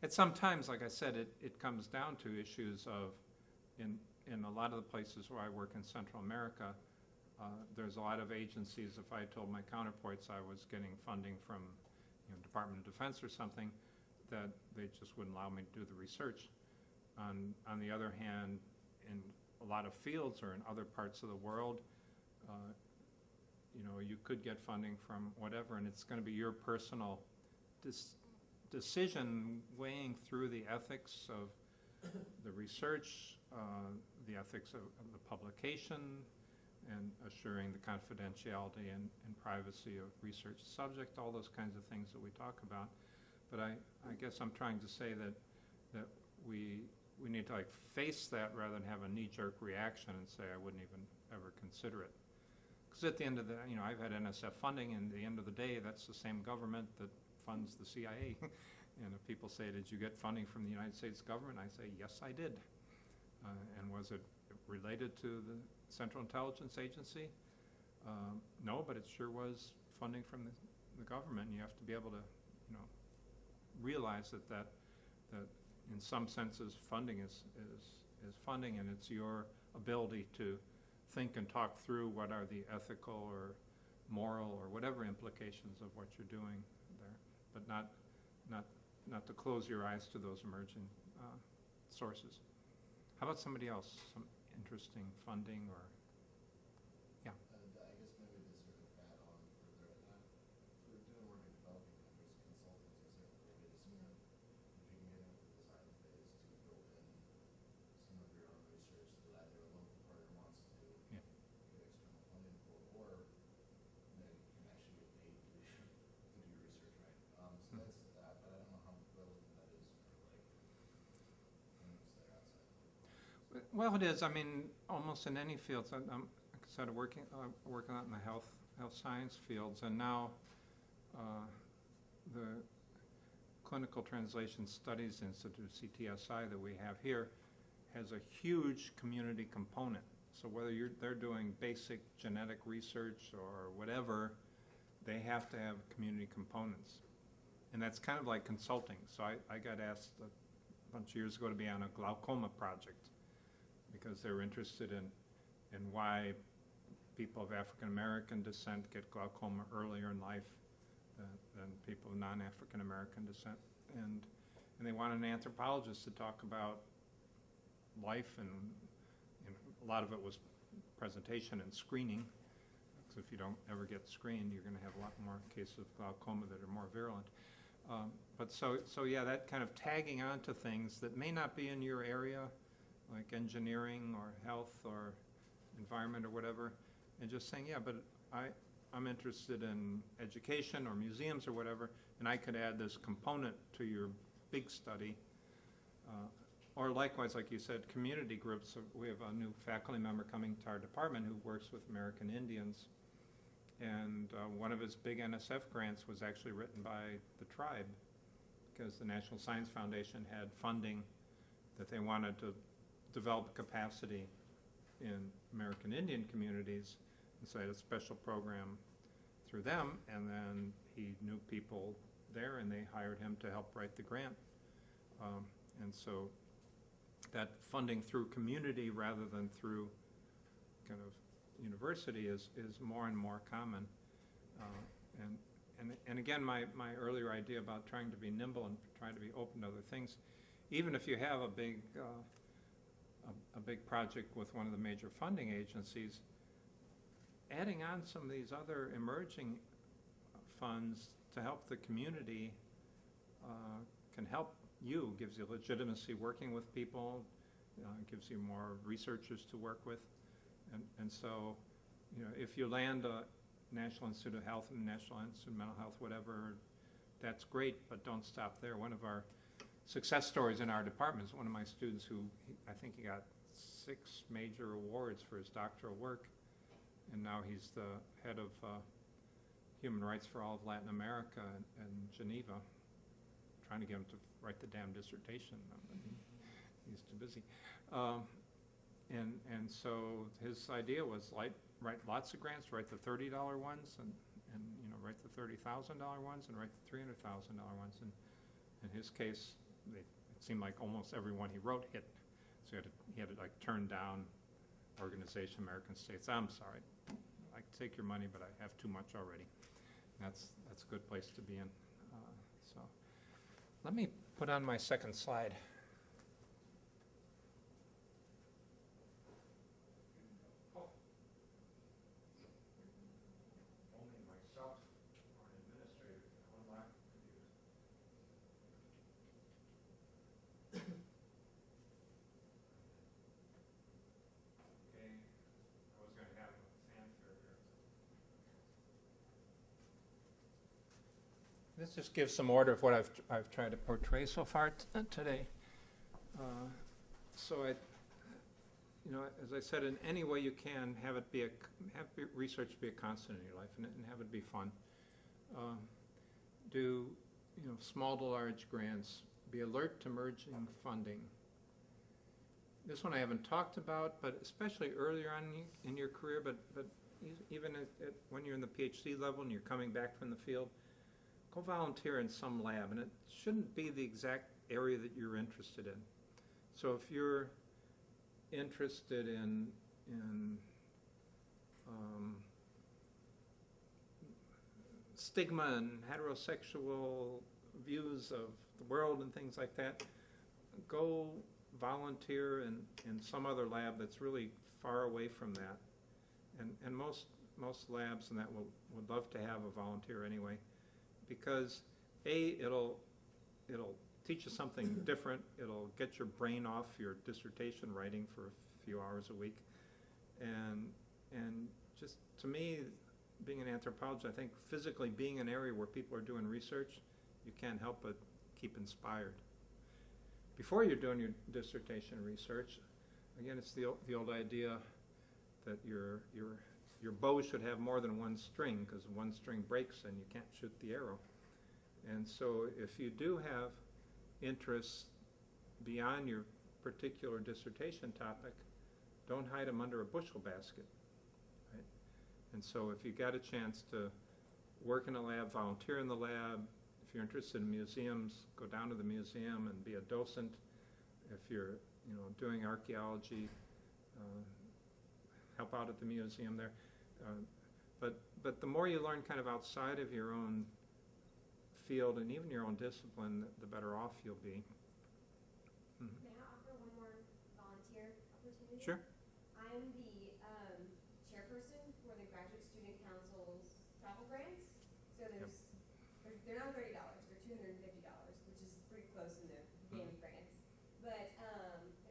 at sometimes, like I said, it comes down to issues of, in a lot of the places where I work in Central America, there's a lot of agencies. If I told my counterparts I was getting funding from, you know, Department of Defense or something, that they just wouldn't allow me to do the research. On the other hand, in a lot of fields or in other parts of the world, you know, you could get funding from whatever, and it's going to be your personal decision weighing through the ethics of the research, the ethics of the publication, and assuring the confidentiality and privacy of research subject, all those kinds of things that we talk about. But I guess I'm trying to say that we need to like face that rather than have a knee-jerk reaction and say I wouldn't even ever consider it. Because at the end of the, you know, I've had NSF funding, and at the end of the day, that's the same government that funds the CIA. And if people say, did you get funding from the United States government? I say, yes, I did. And was it related to the Central Intelligence Agency? No, but it sure was funding from the government. And you have to be able to, you know, realize that in some senses funding is funding, and it's your ability to think and talk through what are the ethical or moral or whatever implications of what you're doing there, but not to close your eyes to those emerging sources. How about somebody else? Some interesting funding or, yeah. I guess maybe to sort of add on further, for doing work in developing countries, consultants is a great way to sort of, if you can get into the design phase, to build in some of your own research that either a local partner wants to do, Yeah. get external funding for, or you know, you can actually get paid to do research, right? So that's that, but I don't know how relevant that is for like things that are outside. Well, it is. I mean, almost in any field. So I'm sort of working out in the health science fields, and now the Clinical Translation Studies Institute, CTSI, that we have here, has a huge community component. So whether they're doing basic genetic research or whatever, they have to have community components, and that's kind of like consulting. So I got asked a bunch of years ago to be on a glaucoma project, because they were interested in why people of African American descent get glaucoma earlier in life than people of non-African American descent, and they wanted an anthropologist to talk about life, and a lot of it was presentation and screening. So if you don't ever get screened, you're going to have a lot more cases of glaucoma that are more virulent. But so yeah, that kind of tagging onto things that may not be in your area, like engineering or health or environment or whatever, and just saying, yeah, but I'm interested in education or museums or whatever, and I could add this component to your big study. Or likewise, like you said, community groups. We have a new faculty member coming to our department who works with American Indians, and one of his big NSF grants was actually written by the tribe, because the National Science Foundation had funding that they wanted to develop capacity in American Indian communities, and so I had a special program through them, and then he knew people there, and they hired him to help write the grant. And so that funding through community rather than through kind of university is more and more common. And again, my earlier idea about trying to be nimble and trying to be open to other things, even if you have a big project with one of the major funding agencies, adding on some of these other emerging funds to help the community can help you, gives you legitimacy working with people, gives you more researchers to work with. And so, if you land a National Institute of Health and National Institute of Mental Health, whatever, that's great, but don't stop there. One of our success stories in our department is one of my students who, I think he got 6 major awards for his doctoral work, and now he's the head of Human Rights for all of Latin America in Geneva, trying to get him to write the damn dissertation. He's too busy. And so his idea was write lots of grants, write the $30 ones, and write the $30,000 ones, and write the $300,000 ones. And in his case, it seemed like almost every one he wrote hit. So he had to like turn down Organization American States. I'm sorry, I take your money, but I have too much already. That's a good place to be in. So let me put on my second slide. This just gives some order of what I've tried to portray so far today. So as I said, in any way you can, have research be a constant in your life, and have it be fun. Do small to large grants. Be alert to emerging funding. This one I haven't talked about, but especially earlier on in your career, but even when you're in the PhD level and you're coming back from the field, go volunteer in some lab, and it shouldn't be the exact area that you're interested in. So if you're interested in stigma and heterosexual views of the world and things like that, go volunteer in some other lab that's really far away from that. And most labs and that would love to have a volunteer anyway, because it'll teach you something different. It'll get your brain off your dissertation writing for a few hours a week, and just to me, being an anthropologist, I think physically being in an area where people are doing research, you can't help but keep inspired. Before you're doing your dissertation research, again, it's the old idea that your bow should have more than one string, because one string breaks and you can't shoot the arrow. And so if you do have interests beyond your particular dissertation topic, don't hide them under a bushel basket. Right? And so if you got a chance to work in a lab, volunteer in the lab, if you're interested in museums, go down to the museum and be a docent. If you're doing archaeology, help out at the museum there. But the more you learn kind of outside of your own field and even your own discipline, the better off you'll be. May I offer one more volunteer opportunity? Sure. I'm the chairperson for the Graduate Student Council's travel grants. So they're not $30, they're $250, which is pretty close in the game of grants. But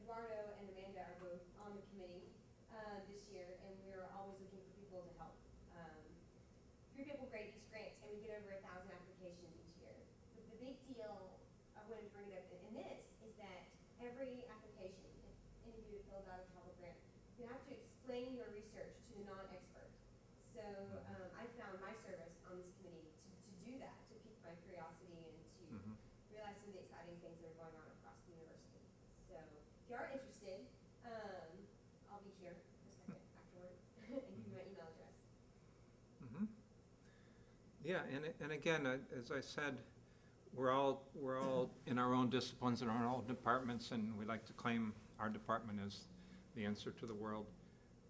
Eduardo and Amanda are both on the committee this year, and we're always looking for people to help. 3 people grade each grant, and we get over 1,000 applications each year. But the big deal I wanted to bring it up in this is that every application, if any of you have filled out a travel grant, you have to explain your research to the non-expert. So I found my service on this committee to do that, to pique my curiosity and to realize some of the exciting things that are going on across the university. So if you are interested, I'll be here for a second afterward and give you my email address. Yeah, and again, as I said, we're all in our own disciplines and our own departments, and we like to claim our department as the answer to the world.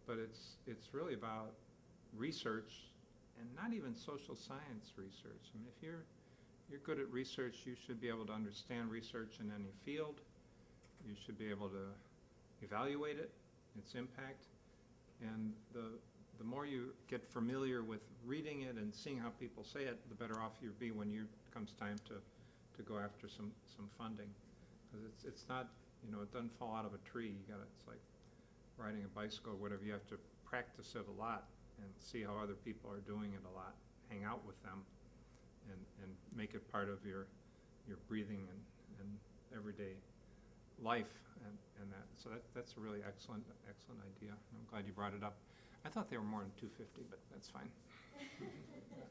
But it's really about research and not even social science research. I mean, if you're good at research, you should be able to understand research in any field. You should be able to evaluate it, its impact, and the more you get familiar with reading it and seeing how people say it, the better off you'll be when it comes time to go after some funding. Because it's not, you know, it doesn't fall out of a tree. It's like riding a bicycle or whatever. You have to practice it a lot and see how other people are doing it a lot. Hang out with them and make it part of your breathing and everyday life and that. So that's a really excellent idea. I'm glad you brought it up. I thought they were more than 250, but that's fine. We did debate that.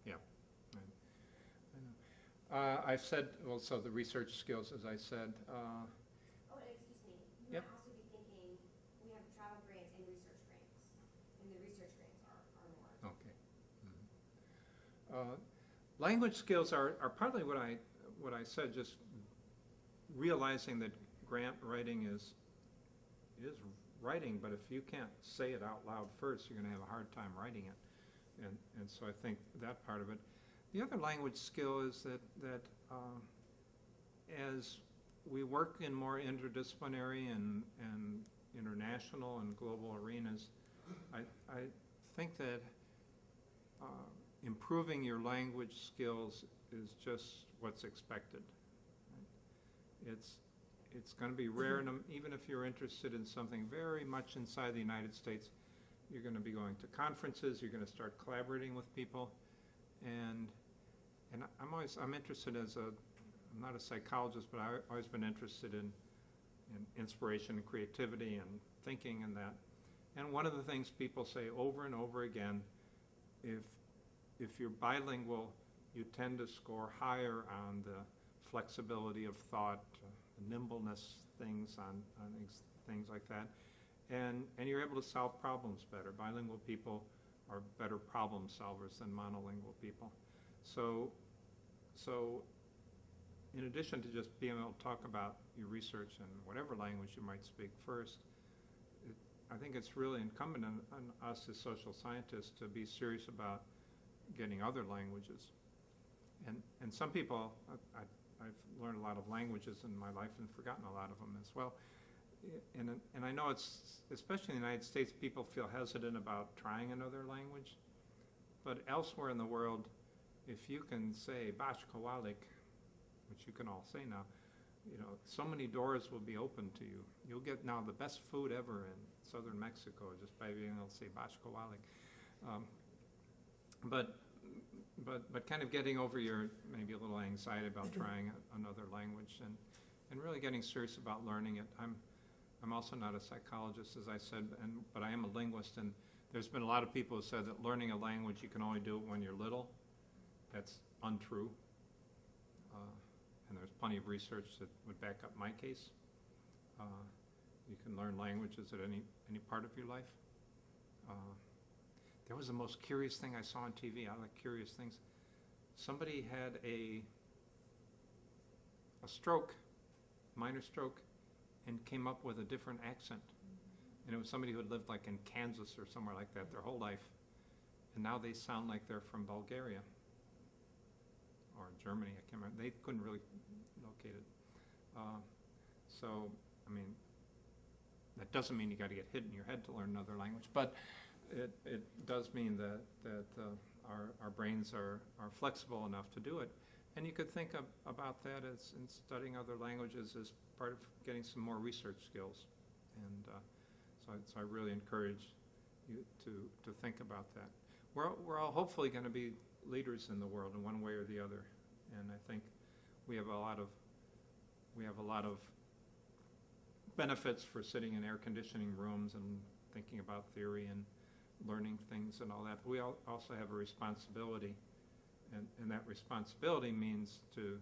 Yeah, I know. I've said, well, so the research skills, as I said. Oh, excuse me. You Yep. might also be thinking, we have travel grants and research grants, and the research grants are more. Okay. Language skills are partly what I said, just realizing that grant writing is writing, but if you can't say it out loud first, you're going to have a hard time writing it. And so I think that part of it. The other language skill is that as we work in more interdisciplinary and international and global arenas, I think that improving your language skills is just what's expected. It's going to be rare, and even if you're interested in something very much inside the United States, you're going to be going to conferences, you're going to start collaborating with people, and I'm interested I'm not a psychologist, but I've always been interested in inspiration and creativity and thinking and that. And one of the things people say over and over again, if you're bilingual, you tend to score higher on the flexibility of thought, nimbleness things on things like that, and you're able to solve problems better. Bilingual people are better problem solvers than monolingual people. So in addition to just being able to talk about your research in whatever language you might speak first, I think it's really incumbent on us as social scientists to be serious about getting other languages. And some people, I've learned a lot of languages in my life and forgotten a lot of them as well. And I know it's, especially in the United States, people feel hesitant about trying another language. But elsewhere in the world, if you can say Bashkawalik, which you can all say now, you know, so many doors will be open to you. You'll get now the best food ever in southern Mexico just by being able to say Bashkawalik. But kind of getting over your maybe a little anxiety about trying another language and really getting serious about learning it. I'm also not a psychologist, as I said, but I am a linguist, and there's been a lot of people who said that learning a language you can only do it when you're little. That's untrue. And there's plenty of research that would back up my case. You can learn languages at any part of your life. There was the most curious thing I saw on TV. I like curious things. Somebody had a stroke, minor stroke, and came up with a different accent. And it was somebody who had lived like in Kansas or somewhere like that their whole life. And now they sound like they're from Bulgaria or Germany. I can't remember. They couldn't really locate it. So, I mean, that doesn't mean you got to get hit in your head to learn another language, but it does mean that our brains are flexible enough to do it. And you could think about that as in studying other languages as part of getting some more research skills. And so I really encourage you to think about that. We're all hopefully going to be leaders in the world in one way or the other. And I think we have a lot of benefits for sitting in air conditioning rooms and thinking about theory and learning things and all that. But we also have a responsibility, and that responsibility means to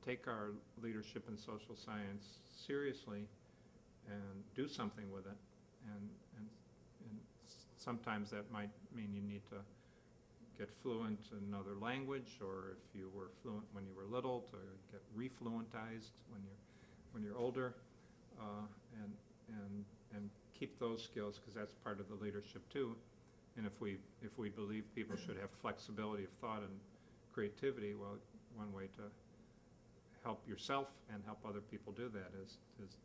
take our leadership in social science seriously and do something with it. And sometimes that might mean you need to get fluent in another language, or if you were fluent when you were little, to get refluentized when you're older, and keep those skills, because that's part of the leadership too. And if we believe people should have flexibility of thought and creativity, well, one way to help yourself and help other people do that is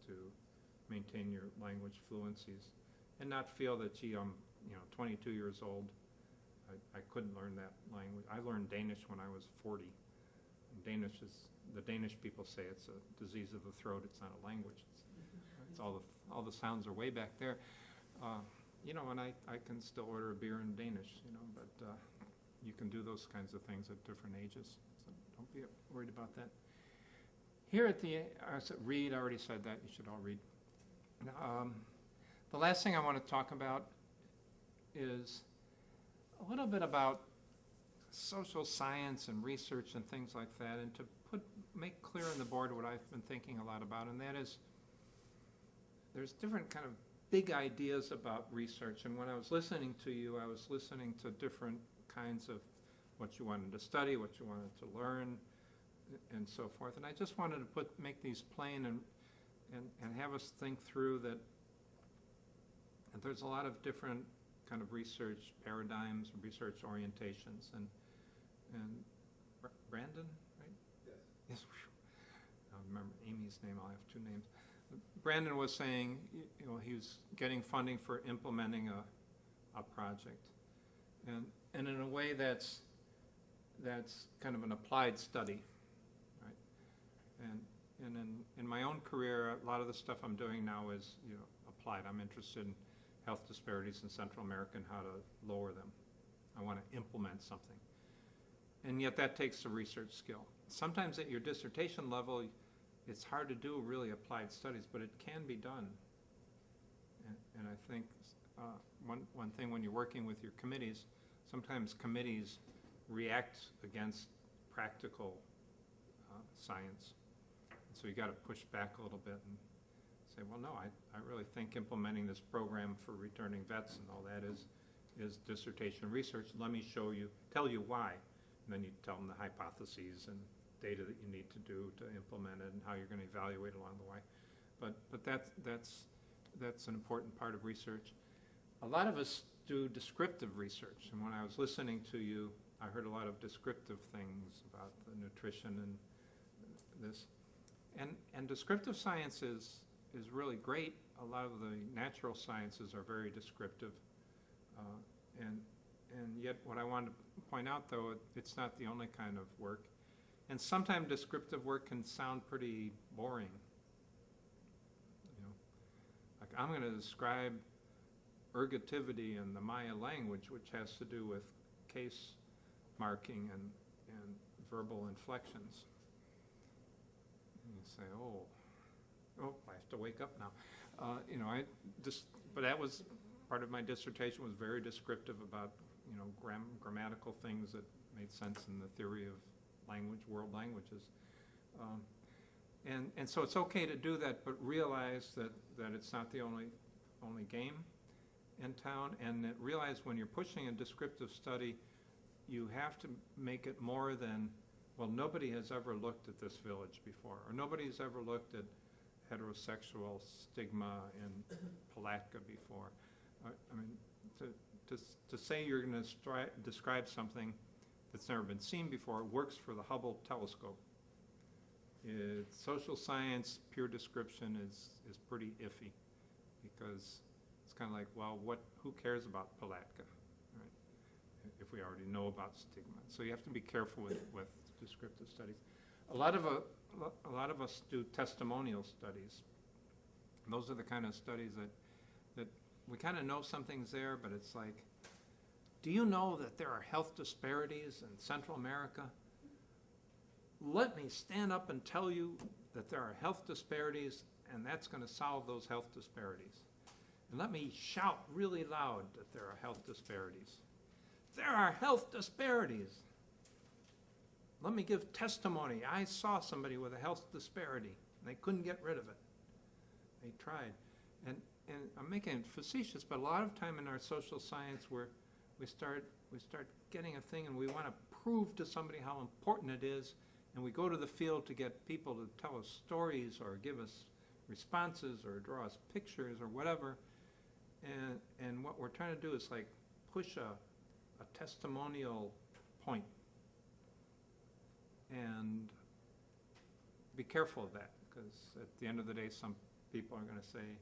to maintain your language fluencies and not feel that, gee, I'm 22 years old. I couldn't learn that language. I learned Danish when I was 40. And the Danish people say it's a disease of the throat. It's not a language. It's all the sounds are way back there. And I can still order a beer in Danish, but you can do those kinds of things at different ages. So don't be worried about that. Here at the, read, I already said that. You should all read. The last thing I want to talk about is a little bit about social science and research and things like that, and to make clear on the board what I've been thinking a lot about, and that is there's different kind of big ideas about research. And when I was listening to you, I was listening to different kinds of what you wanted to study, what you wanted to learn, and so forth. And I just wanted to make these plain and have us think through that. And there's a lot of different kind of research paradigms, research orientations, and Brandon, right? Yes. Yes. I remember Amy's name. I'll have two names. Brandon was saying, he was getting funding for implementing a project, and in a way that's kind of an applied study, right? And in my own career, a lot of the stuff I'm doing now is applied. I'm interested in health disparities in Central America and how to lower them. I want to implement something. And yet that takes a research skill. Sometimes at your dissertation level, it's hard to do really applied studies, but it can be done. And I think one thing when you're working with your committees, sometimes committees react against practical science. So you got to push back a little bit and say, well, no, I really think implementing this program for returning vets and all that is dissertation research. Let me tell you why. And then you tell them the hypotheses and data that you need to do to implement it and how you're going to evaluate along the way. But that's an important part of research. A lot of us do descriptive research, and when I was listening to you, I heard a lot of descriptive things about the nutrition and this. And descriptive science is really great. A lot of the natural sciences are very descriptive. And yet what I wanted to point out, though, it's not the only kind of work. And sometimes descriptive work can sound pretty boring. Like I'm going to describe ergativity in the Maya language, which has to do with case marking and verbal inflections. And you say, oh, I have to wake up now. But that was part of my dissertation, was very descriptive about grammatical things that made sense in the theory of language, world languages. And so it's okay to do that, but realize that it's not the only game in town, and that realize when you're pushing a descriptive study, you have to make it more than, well, nobody has ever looked at this village before, or nobody's ever looked at heterosexual stigma in Palatka before. I mean, to say you're going to describe something that's never been seen before works for the Hubble telescope. Social science, pure description is pretty iffy, because it's kind of like, well, who cares about Palatka, right? If we already know about stigma. So you have to be careful with descriptive studies. A lot of us do testimonial studies. Those are the kind of studies that we kind of know something's there, but it's like, do you know that there are health disparities in Central America? Let me stand up and tell you that there are health disparities, and that's going to solve those health disparities. And let me shout really loud that there are health disparities. There are health disparities. Let me give testimony. I saw somebody with a health disparity, and they couldn't get rid of it. They tried. And I'm making it facetious, but a lot of time in our social science we start getting a thing, and we want to prove to somebody how important it is, and we go to the field to get people to tell us stories or give us responses or draw us pictures or whatever, and what we're trying to do is like push a testimonial point, and be careful of that, because at the end of the day, some people are going to say,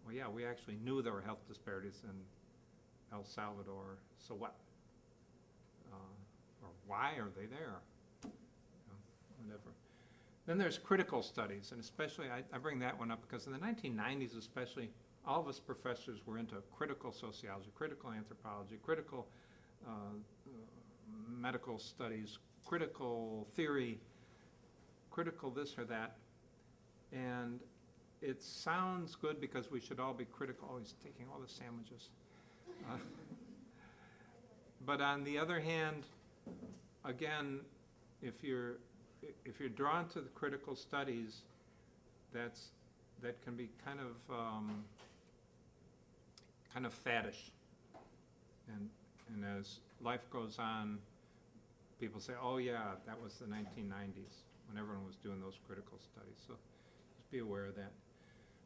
well, yeah, we actually knew there were health disparities in El Salvador, so what? Or why are they there? Whatever. Then there's critical studies, and especially, I bring that one up because in the 1990s especially, all of us professors were into critical sociology, critical anthropology, critical medical studies, critical theory, critical this or that. And it sounds good because we should all be critical. Oh, he's taking all the sandwiches. But on the other hand, again, if you're drawn to the critical studies, that can be kind of faddish, and as life goes on, people say, oh yeah, that was the 1990s when everyone was doing those critical studies. So just be aware of that.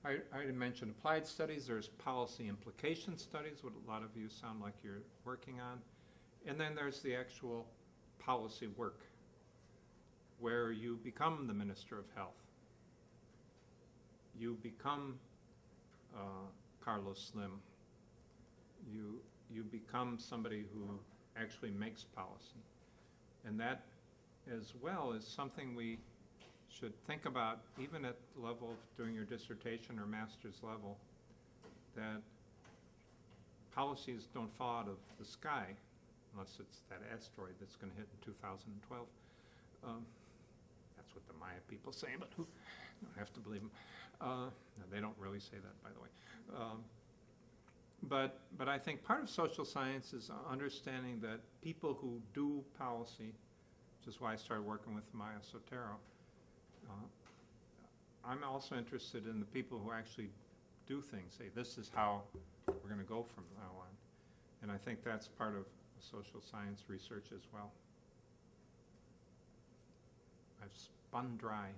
I already mentioned applied studies. There's policy implication studies, what a lot of you sound like you're working on, and then there's the actual policy work, where you become the Minister of Health. You become Carlos Slim. You become somebody who actually makes policy. And that, as well, is something we should think about, even at the level of doing your dissertation or master's level, that policies don't fall out of the sky, unless it's that asteroid that's going to hit in 2012. That's what the Maya people say, but who, you don't have to believe them. No, they don't really say that, by the way. But I think part of social science is understanding that people who do policy, which is why I started working with Maya Sotero, I'm also interested in the people who actually do things, say this is how we're going to go from now on. And I think that's part of social science research as well. I've spun dry.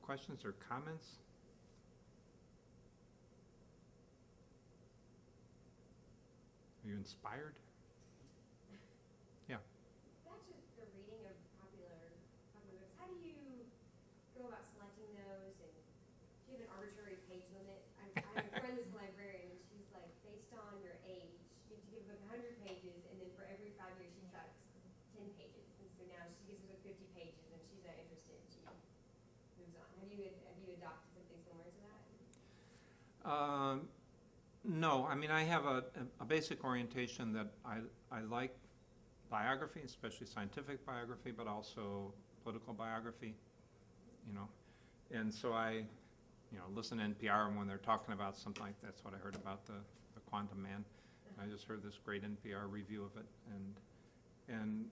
Questions or comments? Are you inspired? Yeah. Back to the reading of popular books, how do you go about selecting those, and do you have an arbitrary page limit? I have a friend that's a librarian, and she's like, based on your age, you have to give a book 100 pages, and then for every 5 years she tracks 10 pages. And so now she gives a book 50 pages, and she's not interested, she moves on. Have you adopted something similar to that? No, I mean, I have a basic orientation that I like biography, especially scientific biography, but also political biography, you know. And so I, listen to NPR when they're talking about something like that's what I heard about the quantum man. I just heard this great NPR review of it, and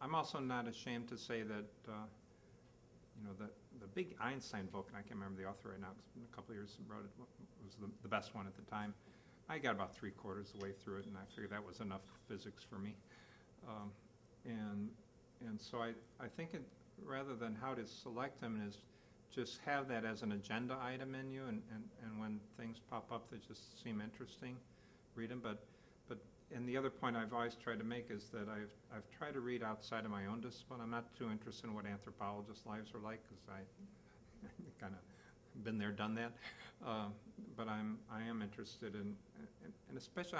I'm also not ashamed to say that, the big Einstein book, and I can't remember the author right now, because it's been a couple of years since I wrote it, was the best one at the time. I got about 3/4 of the way through it, and I figured that was enough physics for me. And so I think rather than how to select them is just have that as an agenda item in you, and when things pop up that just seem interesting, read them. But and the other point I've always tried to make is that I've tried to read outside of my own discipline. I'm not too interested in what anthropologists' lives are like, because I kind of been there, done that. But I am interested in, and especially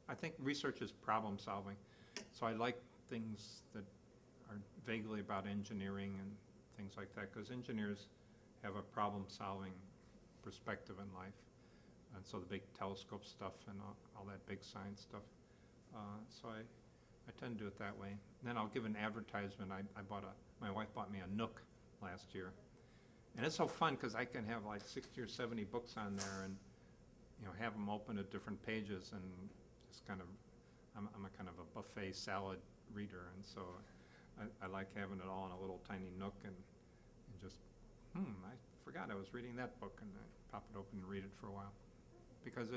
I think research is problem solving. So I like things that are vaguely about engineering and things like that, because engineers have a problem solving perspective in life. And so the big telescope stuff and all that big science stuff. So I tend to do it that way. And then I'll give an advertisement. My wife bought me a Nook last year. And it's so fun because I can have like 60 or 70 books on there, and have them open at different pages, and just kind of, I'm a kind of a buffet salad reader, and so I like having it all in a little tiny nook, and just, I forgot I was reading that book, and I pop it open and read it for a while. Because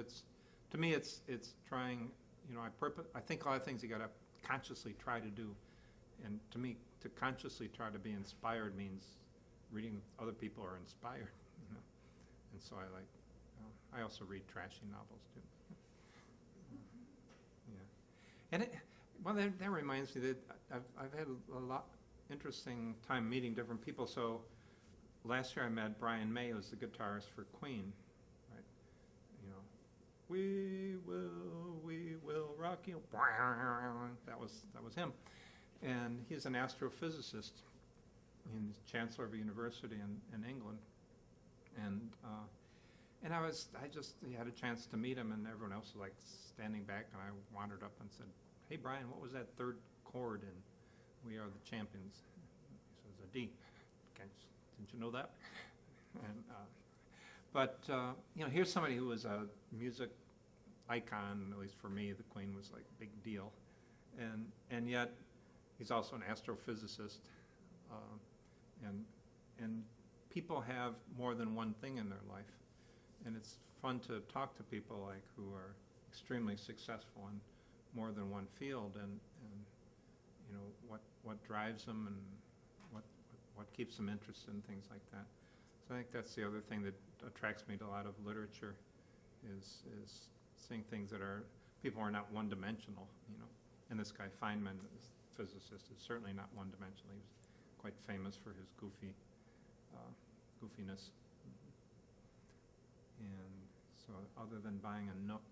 to me, it's trying, I think a lot of things you got to consciously try to do. And to me, to consciously try to be inspired means reading other people are inspired, And so I like I also read trashy novels too. Yeah, and well, that reminds me that I've had a lot interesting time meeting different people. So last year I met Brian May, who's the guitarist for Queen, right? You know, we will rock you. That was him, and he's an astrophysicist. He's chancellor of a university in England, and I just had a chance to meet him, and everyone else was like standing back, and I wandered up and said, "Hey Brian, what was that third chord in We Are the Champions?" He says, "A D." Didn't you know that? And you know, here's somebody who was a music icon, at least for me. The Queen was like a big deal, and yet he's also an astrophysicist, and people have more than one thing in their life, and it's fun to talk to people like who are extremely successful in more than one field, and you know what drives them and what keeps them interested in things like that. So I think that's the other thing that attracts me to a lot of literature, is seeing things that people are not one-dimensional, you know. And this guy Feynman, this physicist, is certainly not one-dimensional. He was quite famous for his goofiness. And so other than buying a Nook,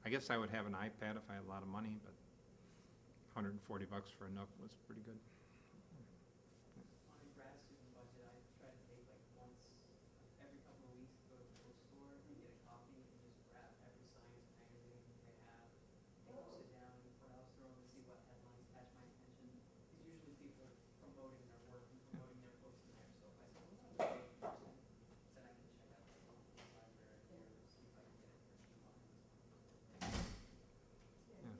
I guess I would have an iPad if I had a lot of money, but $140 for a Nook was pretty good. On a grad student budget, I try to take like once every couple of weeks to go to the bookstore and get a copy and just grab every science magazine they have and go sit down and browse through them and see what headlines catch my attention. Because usually people are promoting their work and promoting their books in there. So if I saw something really interesting, then I can check out the local library or see if I can get it for cheap on Amazon. Yeah.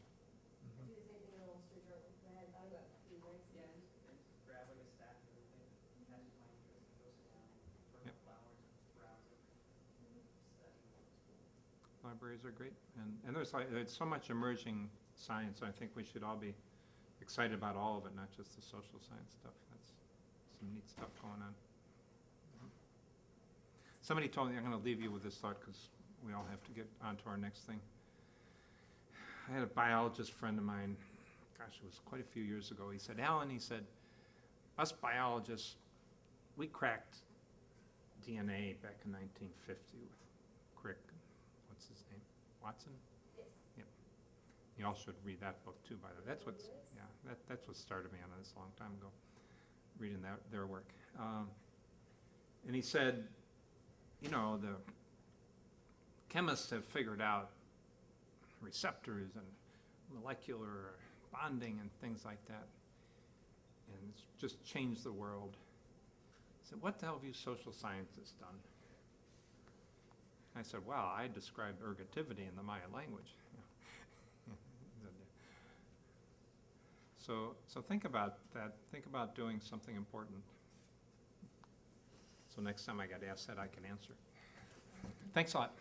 I do the same thing in the Wall Street Journal. I hadn't thought about doing that. Yeah, and just grab like a stack of everything that catches my interest and go sit down for a Yep. couple hours and browse it. Study what was cool. Libraries are great, and there's so much emerging science. I think we should all be excited about all of it, not just the social science stuff. That's some neat stuff going on. Somebody told me, I'm going to leave you with this thought because we all have to get on to our next thing. I had a biologist friend of mine, gosh, it was quite a few years ago. He said, "Alan," he said, "us biologists, we cracked DNA back in 1950 with Crick, what's his name, Watson?" Yes. Yep. You all should read that book too, by the way. That's what started me on this a long time ago, reading their work. And he said, you know, the chemists have figured out receptors and molecular bonding and things like that, and it's just changed the world. I said, "What the hell have you social scientists done?" I said, "Well, I described ergativity in the Maya language." So think about that. Think about doing something important. So next time I get asked that, I can answer. Thanks a lot.